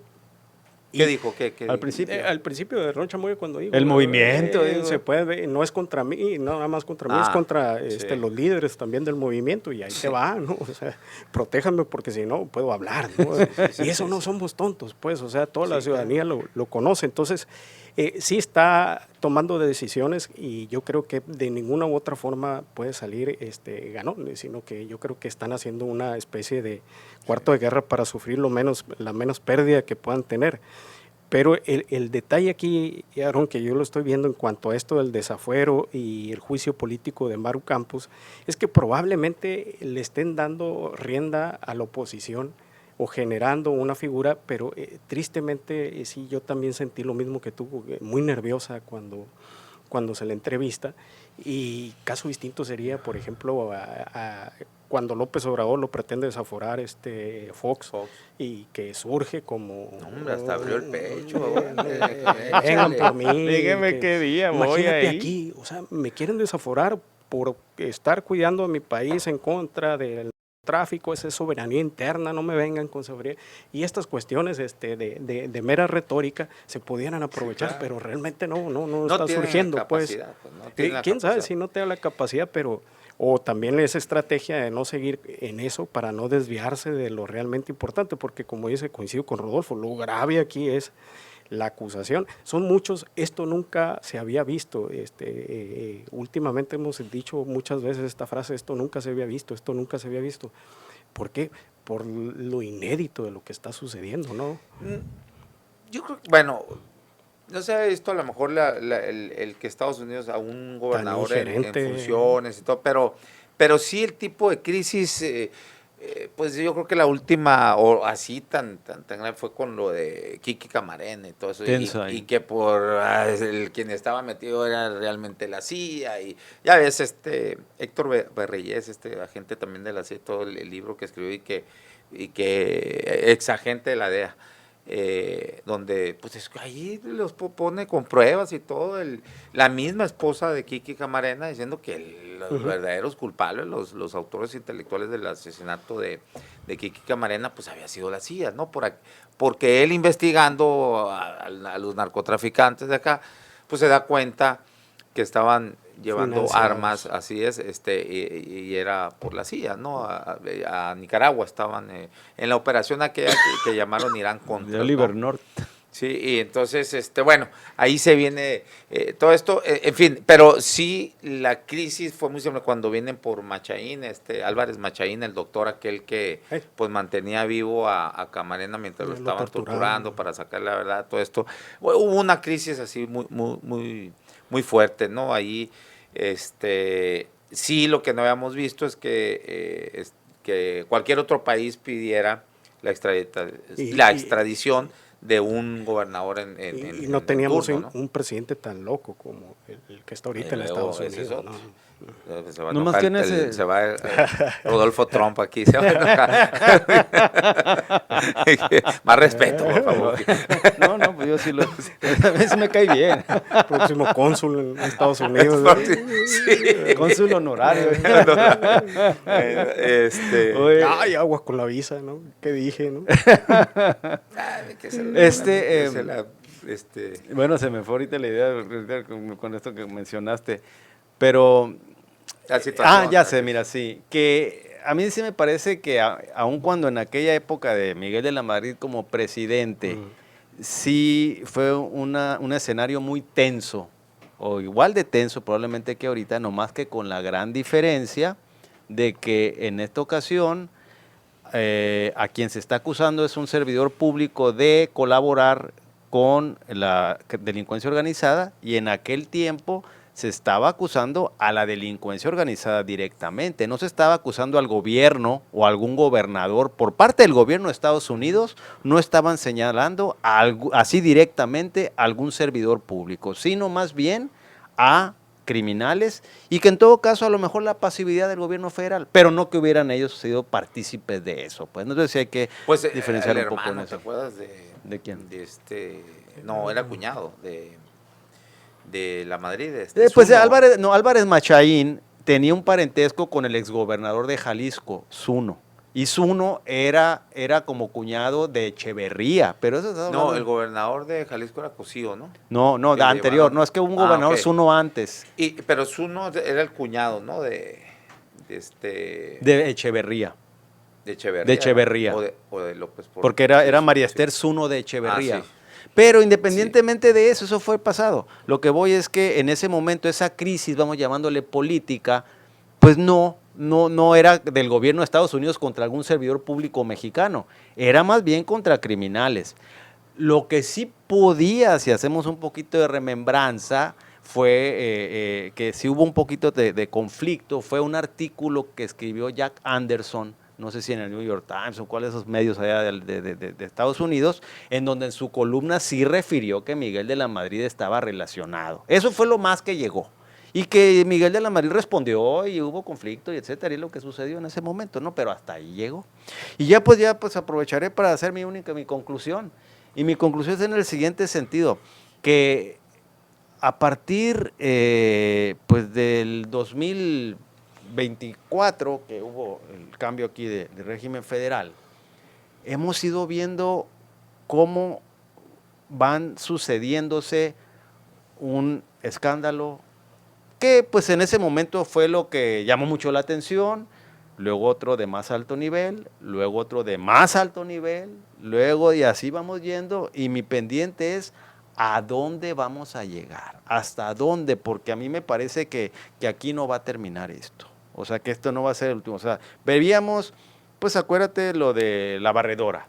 ¿Qué dijo? ¿Qué al principio? Al principio de Rocha Moya cuando dijo el movimiento se puede ver, no es contra mí, no nada más contra mí, es contra los líderes también del movimiento, y ahí se va, ¿no? O sea, protéjanme porque si no puedo hablar, ¿no? Y eso no somos tontos, pues, o sea, toda la ciudadanía lo conoce. Entonces, sí está tomando decisiones, y yo creo que de ninguna u otra forma puede salir ganón, sino que yo creo que están haciendo una especie de cuarto de guerra para sufrir la menos pérdida que puedan tener. Pero el detalle aquí, Aaron, que yo lo estoy viendo en cuanto a esto del desafuero y el juicio político de Maru Campos, es que probablemente le estén dando rienda a la oposición o generando una figura, pero tristemente sí, yo también sentí lo mismo que tú, muy nerviosa cuando se le entrevista, y caso distinto sería, por ejemplo, cuando López Obrador lo pretende desaforar Fox, y que surge como... Hombre, hasta abrió el pecho. Vengan por mí. Dígame qué día voy imagínate ahí. Aquí, o sea, me quieren desaforar por estar cuidando a mi país en contra del tráfico, esa es soberanía interna, no me vengan con soberanía. Y estas cuestiones de mera retórica se pudieran aprovechar, sí, claro, pero realmente no está surgiendo. Pues, quién sabe si no tenga la capacidad, pero... O también esa estrategia de no seguir en eso para no desviarse de lo realmente importante, porque como dice, coincido con Rodolfo, lo grave aquí es la acusación. Son muchos, esto nunca se había visto. Últimamente hemos dicho muchas veces esta frase, esto nunca se había visto. ¿Por qué? Por lo inédito de lo que está sucediendo, ¿no? Yo creo que, bueno, no se ha visto a lo mejor el que Estados Unidos a un gobernador en funciones y todo, pero sí el tipo de crisis, pues yo creo que la última, o así tan grave, fue con lo de Kiki Camarena y todo eso, y que por quien estaba metido era realmente la CIA, y ya ves, Héctor Berreyes, agente también de la CIA, todo el libro que escribió, y que ex agente de la DEA, donde pues ahí los pone con pruebas y todo, la misma esposa de Kiki Camarena diciendo que los verdaderos culpables, los autores intelectuales del asesinato de Kiki Camarena, pues había sido la CIA, ¿no? Porque él, investigando a los narcotraficantes de acá, pues se da cuenta que estaban llevando armas, así es, y era por la CIA, ¿no? A Nicaragua estaban en la operación aquella que llamaron Irán Contra. De Oliver North. Sí, y entonces, bueno, ahí se viene todo esto, en fin, pero sí la crisis fue muy simple cuando vienen por Machaín, Álvarez Machaín, el doctor aquel que pues mantenía vivo a Camarena mientras lo estaban torturando para sacar la verdad, todo esto. Hubo una crisis así muy fuerte, ¿no? Ahí, sí, lo que no habíamos visto es que cualquier otro país pidiera la extradición de un gobernador y no teníamos turno, ¿no? Un presidente tan loco como el que está ahorita en Estados Unidos, ¿no? Se va a enojar, se va Rodolfo Trump aquí, se va a enojar. Más respeto, por favor. No, pues yo sí a veces me cae bien. Próximo cónsul en Estados Unidos. Sí. Cónsul honorario. Ay, aguas con la visa, ¿no? ¿Qué dije, no? Bueno, se me fue ahorita la idea ahorita con esto que mencionaste, pero... La situación. ya sé, mira, sí, que a mí sí me parece que aun cuando en aquella época de Miguel de la Madrid como presidente, sí fue un escenario muy tenso, o igual de tenso probablemente que ahorita, nomás que con la gran diferencia de que en esta ocasión a quien se está acusando es un servidor público de colaborar con la delincuencia organizada, y en aquel tiempo se estaba acusando a la delincuencia organizada directamente, no se estaba acusando al gobierno o a algún gobernador. Por parte del gobierno de Estados Unidos no estaban señalando así directamente a algún servidor público, sino más bien a criminales, y que en todo caso a lo mejor la pasividad del gobierno federal, pero no que hubieran ellos sido partícipes de eso. Pues no sé si hay que diferenciar un poco en eso. ¿Te acuerdas ¿De quién? No, era cuñado de la Madrid. Pues Zuno. Álvarez Machaín tenía un parentesco con el exgobernador de Jalisco, Zuno. Y Zuno era como cuñado de Echeverría, pero eso No, el gobernador de Jalisco era Cosío, ¿no? No, anterior, no, es que un gobernador ok. Zuno antes. Pero Zuno era el cuñado, ¿no? De Echeverría. De Echeverría. De Echeverría. O de López Portillo. Porque era María Esther Zuno de Echeverría. Sí. Pero independientemente de eso fue pasado. Lo que voy es que en ese momento esa crisis, vamos llamándole política, pues no era del gobierno de Estados Unidos contra algún servidor público mexicano, era más bien contra criminales. Lo que sí podía, si hacemos un poquito de remembranza, fue que sí hubo un poquito de conflicto, fue un artículo que escribió Jack Anderson, no sé si en el New York Times o cuáles de esos medios allá de Estados Unidos, en donde en su columna sí refirió que Miguel de la Madrid estaba relacionado. Eso fue lo más que llegó. Y que Miguel de la Madrid respondió y hubo conflicto y etcétera, y lo que sucedió en ese momento, ¿no? Pero hasta ahí llegó. Y ya pues aprovecharé para hacer mi conclusión. Y mi conclusión es en el siguiente sentido, que a partir pues del 2024, que hubo el cambio aquí de régimen federal, hemos ido viendo cómo van sucediéndose un escándalo que pues en ese momento fue lo que llamó mucho la atención, luego otro de más alto nivel, luego otro de más alto nivel, luego y así vamos yendo, y mi pendiente es ¿a dónde vamos a llegar? ¿Hasta dónde? Porque a mí me parece que aquí no va a terminar esto. O sea, que esto no va a ser el último. O sea, veíamos, pues acuérdate lo de la barredora.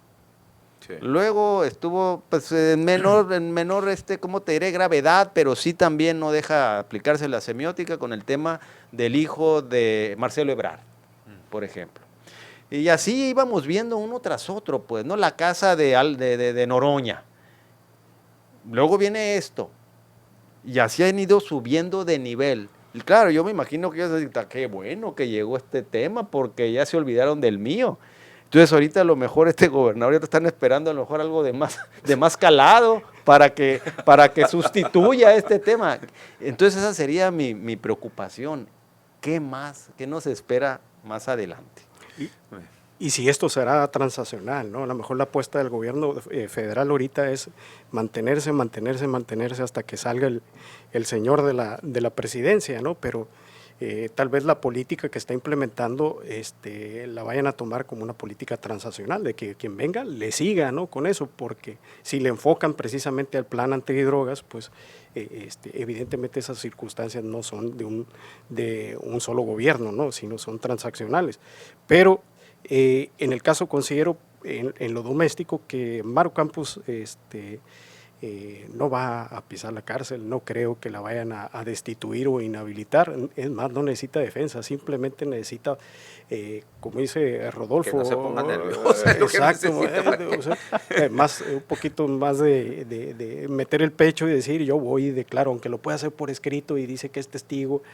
Sí. Luego estuvo pues en menor ¿cómo te diré? Gravedad, pero sí también no deja aplicarse la semiótica con el tema del hijo de Marcelo Ebrard, por ejemplo. Y así íbamos viendo uno tras otro, pues, ¿no? La casa de Noroña. Luego viene esto, y así han ido subiendo de nivel. Y claro, yo me imagino que ellos dicen, qué bueno que llegó este tema, porque ya se olvidaron del mío. Entonces ahorita a lo mejor este gobernador ya te están esperando a lo mejor algo de más calado para que sustituya este tema. Entonces esa sería mi preocupación. ¿Qué más? ¿Qué nos espera más adelante? Y si esto será transaccional, ¿no? A lo mejor la apuesta del gobierno federal ahorita es mantenerse hasta que salga el señor de la presidencia, ¿no? Pero tal vez la política que está implementando la vayan a tomar como una política transaccional, de que quien venga le siga, ¿no? Con eso, porque si le enfocan precisamente al plan antidrogas, pues evidentemente esas circunstancias no son de un solo gobierno, ¿no? Sino son transaccionales. Pero en el caso considero, en lo doméstico, que Maru Campos no va a pisar la cárcel, no creo que la vayan a destituir o inhabilitar, es más, no necesita defensa, simplemente necesita, como dice Rodolfo, que no se ponga nerviosa, exacto, un poquito más de meter el pecho y decir yo voy y declaro, aunque lo pueda hacer por escrito y dice que es testigo,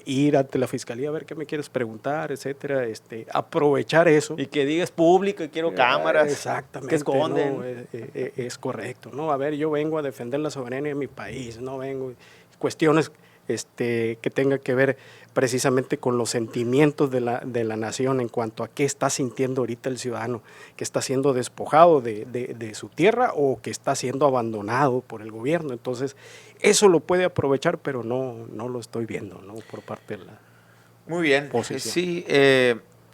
ir ante la fiscalía a ver qué me quieres preguntar, etcétera, aprovechar eso. Y que digas público y quiero cámaras exactamente, que esconden. ¿no? Es correcto, ¿no? A ver, yo vengo a defender la soberanía de mi país, no vengo cuestiones que tenga que ver precisamente con los sentimientos de la nación en cuanto a qué está sintiendo ahorita el ciudadano, que está siendo despojado de su tierra o que está siendo abandonado por el gobierno. Entonces, eso lo puede aprovechar, pero no lo estoy viendo, ¿no? Por parte de la Muy bien. posición. Sí,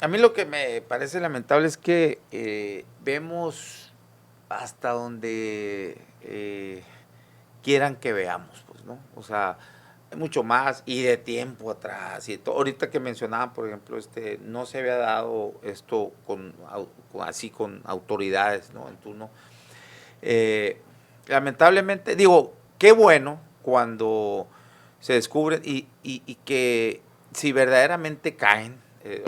a mí lo que me parece lamentable es que vemos hasta donde quieran que veamos, pues, ¿no? O sea, hay mucho más y de tiempo atrás. Ahorita que mencionaban, por ejemplo, no se había dado esto así con autoridades, ¿no? En turno. Lamentablemente, digo, qué bueno cuando se descubren y que si verdaderamente caen,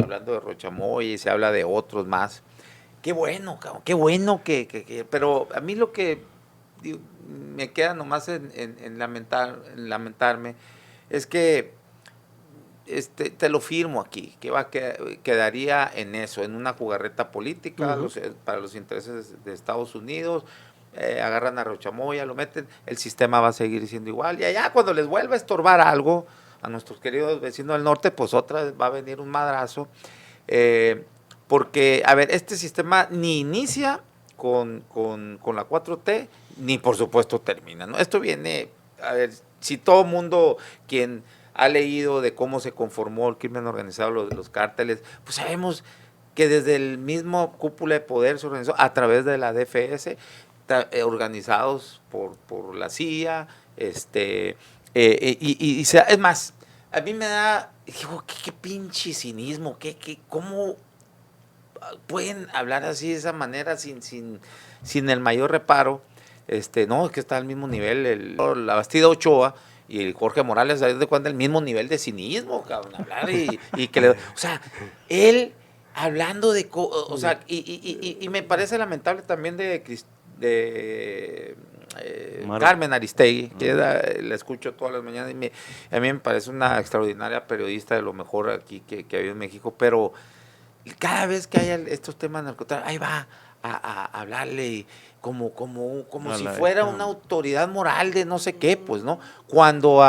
hablando de Rochamoy y se habla de otros más, qué bueno, cabrón, qué bueno pero a mí lo que digo, me queda nomás en lamentarme es que te lo firmo aquí, que quedaría en eso, en una jugarreta política para los intereses de Estados Unidos. Agarran a Rochamoya, lo meten, el sistema va a seguir siendo igual. Y allá cuando les vuelva a estorbar algo a nuestros queridos vecinos del norte, pues otra vez va a venir un madrazo. Porque, a ver, este sistema ni inicia con la 4T, ni por supuesto termina, ¿no? Esto viene, a ver, si todo mundo quien ha leído de cómo se conformó el crimen organizado, los cárteles, pues sabemos que desde el mismo cúpula de poder se organizó a través de la DFS, organizados por la CIA, es más, a mí me da, digo, qué pinche cinismo, cómo pueden hablar así de esa manera sin el mayor reparo. No, es que está al mismo nivel la Bastida Ochoa y el Jorge Morales, de cuenta el mismo nivel de cinismo, cabrón, hablar y que o sea, él hablando o sea, y me parece lamentable también de Carmen Aristegui, que la escucho todas las mañanas y a mí me parece una extraordinaria periodista, de lo mejor aquí que ha habido en México, pero cada vez que haya estos temas narcotráficos, ahí va a hablarle como si fuera una autoridad moral de no sé qué, pues, ¿no? Cuando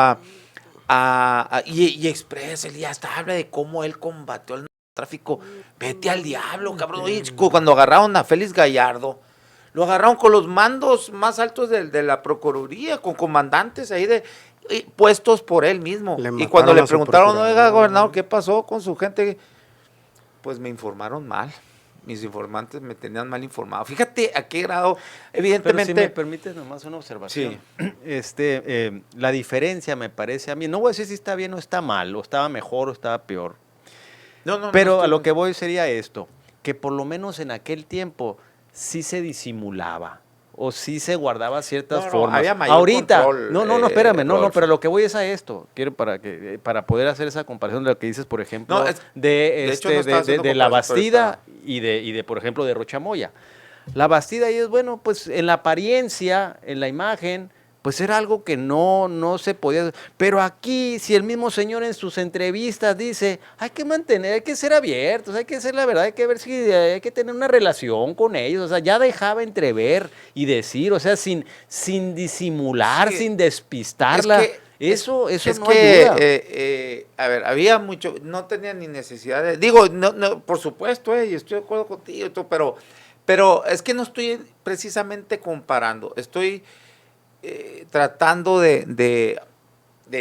y expresa, y hasta habla de cómo él combatió el narcotráfico. Vete al diablo, cabrón. Oye, cuando agarraron a Félix Gallardo, lo agarraron con los mandos más altos de la Procuraduría, con comandantes ahí puestos por él mismo. Y cuando le preguntaron, oiga, gobernador, ¿qué pasó con su gente? Pues me informaron mal. Mis informantes me tenían mal informado. Fíjate a qué grado, evidentemente. Pero si me permites nomás una observación. Sí. La diferencia me parece a mí, no voy a decir si está bien o está mal, o estaba mejor o estaba peor. Pero a lo que voy sería esto, que por lo menos en aquel tiempo sí se disimulaba o sí se guardaba ciertas formas. Había mayor ahorita, control, espérame, pero lo que voy es a esto. Quiero para poder hacer esa comparación de lo que dices, por ejemplo, de la Bastida y de por ejemplo de Rochamoya. La Bastida ahí es bueno, pues en la apariencia, en la imagen, pues era algo que no se podía. Pero aquí, si el mismo señor en sus entrevistas dice, hay que ser abiertos, hay que ser la verdad, hay que ver si hay que tener una relación con ellos. O sea, ya dejaba entrever y decir, o sea, sin disimular, sí, sin despistarla. Eso no ayuda. A ver, había mucho, no tenía ni necesidad de, digo, no, por supuesto, y estoy de acuerdo contigo, pero es que no estoy precisamente comparando, estoy tratando de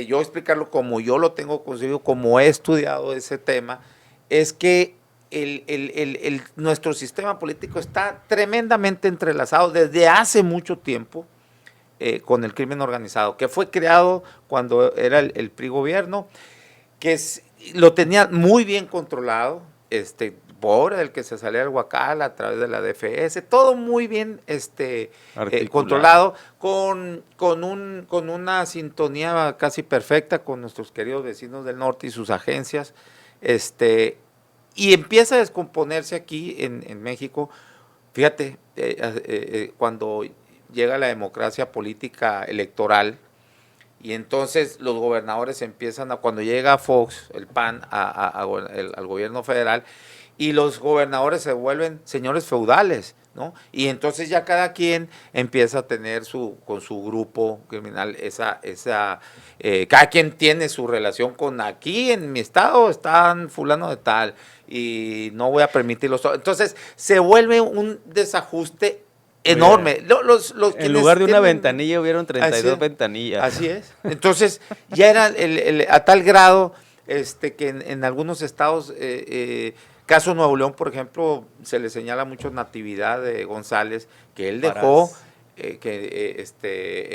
yo explicarlo como yo lo tengo concebido, como he estudiado ese tema, es que nuestro sistema político está tremendamente entrelazado desde hace mucho tiempo con el crimen organizado, que fue creado cuando era el PRI gobierno, que lo tenía muy bien controlado, por el que se salía del Huacal a través de la DFS, todo muy bien controlado, con una sintonía casi perfecta con nuestros queridos vecinos del norte y sus agencias, y empieza a descomponerse aquí en México. Fíjate, cuando llega la democracia política electoral, y entonces los gobernadores empiezan cuando llega Fox, el PAN, al gobierno federal, y los gobernadores se vuelven señores feudales, ¿no? Y entonces ya cada quien empieza a tener con su grupo criminal cada quien tiene su relación con aquí en mi estado están fulano de tal y no voy a permitirlo. Entonces se vuelve un desajuste enorme. En lugar de una ventanilla hubieron 32 ventanillas. Así es. Entonces ya era a tal grado que en algunos estados caso Nuevo León, por ejemplo, se le señala mucho Natividad de González, que él dejó,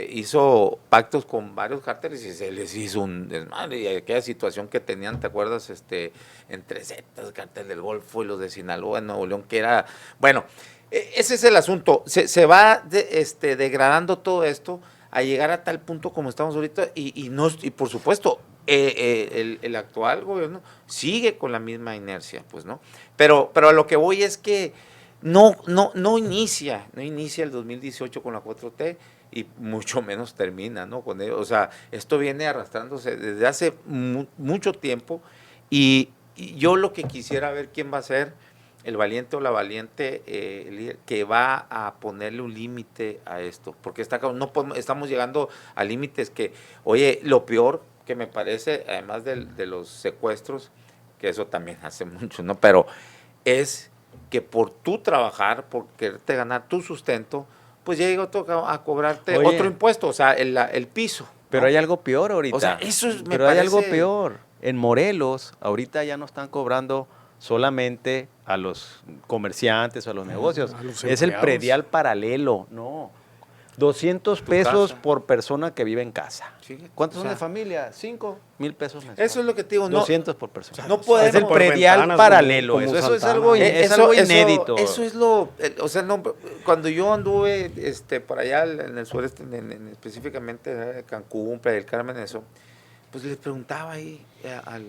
hizo pactos con varios cárteles y se les hizo un desmadre. Y aquella situación que tenían, ¿te acuerdas? Entre Zetas, Cártel del Golfo y los de Sinaloa en Nuevo León, que era, bueno, ese es el asunto. Se va degradando todo esto a llegar a tal punto como estamos ahorita y por supuesto, el actual gobierno sigue con la misma inercia, pues, ¿no? Pero a lo que voy es que no inicia el 2018 con la 4T y mucho menos termina, ¿no? Con ello. O sea, esto viene arrastrándose desde hace mucho tiempo y yo lo que quisiera ver quién va a ser el valiente o la valiente líder que va a ponerle un límite a esto, porque estamos llegando a límites que, oye, lo peor que me parece, además de los secuestros, que eso también hace mucho, ¿no? Pero es que por tú trabajar, por quererte ganar tu sustento, pues ya llegó a cobrarte otro impuesto, o sea, el piso. Pero ¿no? hay algo peor ahorita. O sea, hay algo peor. En Morelos, ahorita ya no están cobrando solamente a los comerciantes o a los negocios. Es el predial paralelo, no. 200 pesos por persona que vive en casa. Sí, ¿cuántos son de familia? 5,000 pesos mensuales. Eso es lo que te digo. 200 por persona. No podemos. Es el predial paralelo. Eso es algo inédito. Eso es o sea, cuando yo anduve por allá en el sureste, específicamente Cancún, Playa del Carmen, eso, pues les preguntaba ahí a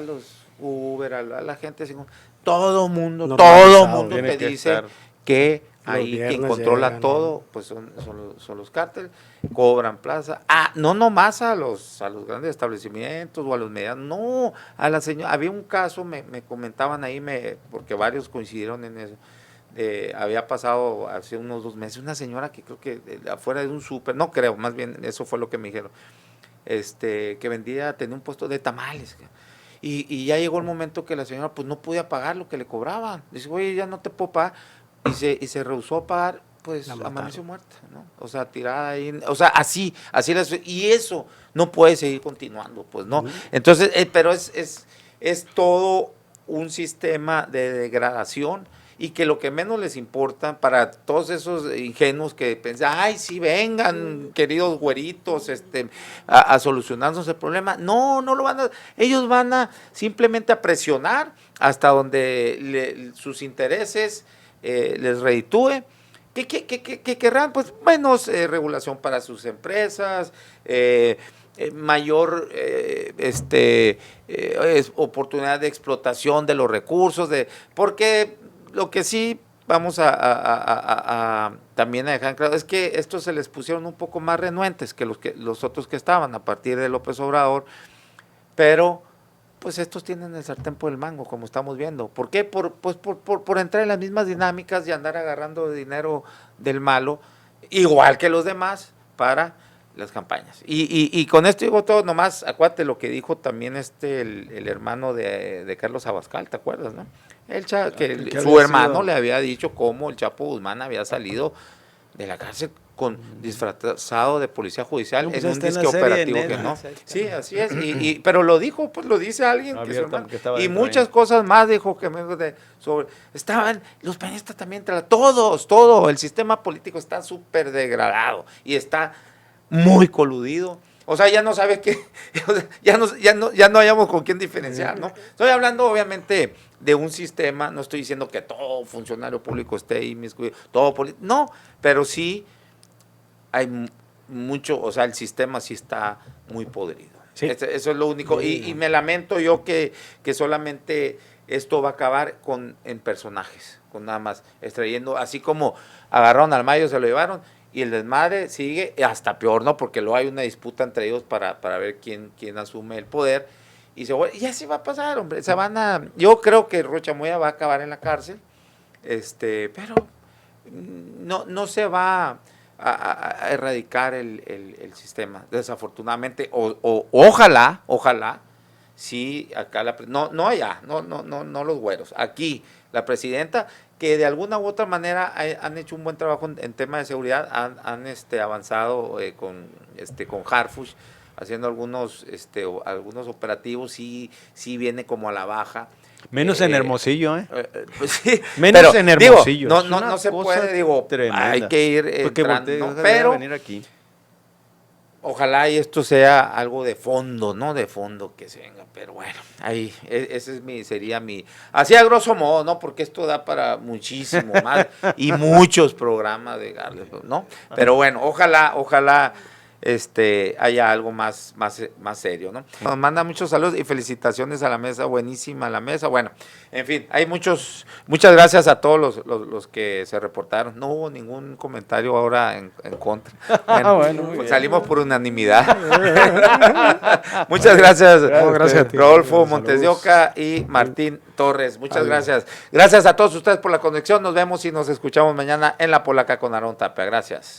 los Uber, a la gente, así, todo mundo te dice que ahí quien controla todo, pues son los cárteles, cobran plaza. No nomás a los grandes establecimientos o a los medianos, no, a la señora. Había un caso, me comentaban ahí, porque varios coincidieron en eso. Había pasado hace unos 2 meses una señora que creo que afuera de un súper, no creo, más bien eso fue lo que me dijeron, que tenía un puesto de tamales. Y ya llegó el momento que la señora pues no podía pagar lo que le cobraban. Dice, oye, ya no te puedo pagar. Y se rehusó a pagar, pues amaneció muerta, ¿no? O sea, tirada ahí, o sea, así y eso no puede seguir continuando, pues, ¿no? Entonces, pero es todo un sistema de degradación y que lo que menos les importa para todos esos ingenuos que piensan, ay, sí, vengan, queridos güeritos, a solucionarnos el problema. No lo van a, ellos van a simplemente a presionar hasta donde sus intereses les reditúe, que querrán pues menos regulación para sus empresas, mayor oportunidad de explotación de los recursos, porque lo que sí vamos también a dejar claro es que estos se les pusieron un poco más renuentes que los otros que estaban a partir de López Obrador, pero pues estos tienen el sartén por el mango, como estamos viendo. ¿Por qué? Por entrar en las mismas dinámicas y andar agarrando dinero del malo, igual que los demás, para las campañas. Y con esto digo todo, nomás acuérdate lo que dijo también el hermano de Carlos Abascal, ¿te acuerdas, no? Su hermano le había dicho cómo el Chapo Guzmán había salido de la cárcel disfrazado de policía judicial en un disque operativo que no. Sí, así es. Pero lo dijo, pues lo dice alguien que su hermano, y muchas cosas más dijo que estaban los panistas también, todo el sistema político está súper degradado y está muy coludido. O sea, ya no sabes qué, ya no hayamos con quién diferenciar, ¿no? Estoy hablando, obviamente, de un sistema, no estoy diciendo que todo funcionario público esté ahí inmiscuido, no, pero sí hay mucho, o sea, el sistema sí está muy podrido. Sí. Eso es lo único. Y me lamento yo que solamente esto va a acabar en personajes, con nada más extrayendo, así como agarraron al Mayo, se lo llevaron, y el desmadre sigue, hasta peor, ¿no? Porque luego hay una disputa entre ellos para ver quién asume el poder, y así va a pasar, hombre. Yo creo que Rocha Moya va a acabar en la cárcel, pero no se va a erradicar el sistema, desafortunadamente, o ojalá, sí, acá no los güeros, aquí la presidenta, que de alguna u otra manera han hecho un buen trabajo en tema de seguridad, han avanzado con Harfuch, haciendo algunos operativos, sí viene como a la baja. Menos en Hermosillo, Pues sí, menos pero, en Hermosillo. digo, Es una no se cosa puede, digo, tremenda. hay que ir Porque entrando, ¿no? ojalá Pero venir aquí. ojalá y esto sea algo de fondo, ¿no? De fondo que se venga, pero bueno, ahí, ese sería mi, así a grosso modo, ¿no? Porque esto da para muchísimo más y muchos programas de Garles, ¿no? Pero bueno, ojalá haya algo más serio, ¿no? Nos manda muchos saludos y felicitaciones a la mesa, buenísima la mesa. Bueno, en fin, hay muchas gracias a todos los que se reportaron. No hubo ningún comentario ahora en contra. Bueno, muy bien. salimos por unanimidad. Muchas gracias, gracias a ti. Rodolfo Saludos. Montes de Oca y Martín Torres. Muchas gracias. Gracias a todos ustedes por la conexión. Nos vemos y nos escuchamos mañana en La Polaca con Aarón Tapia. Gracias.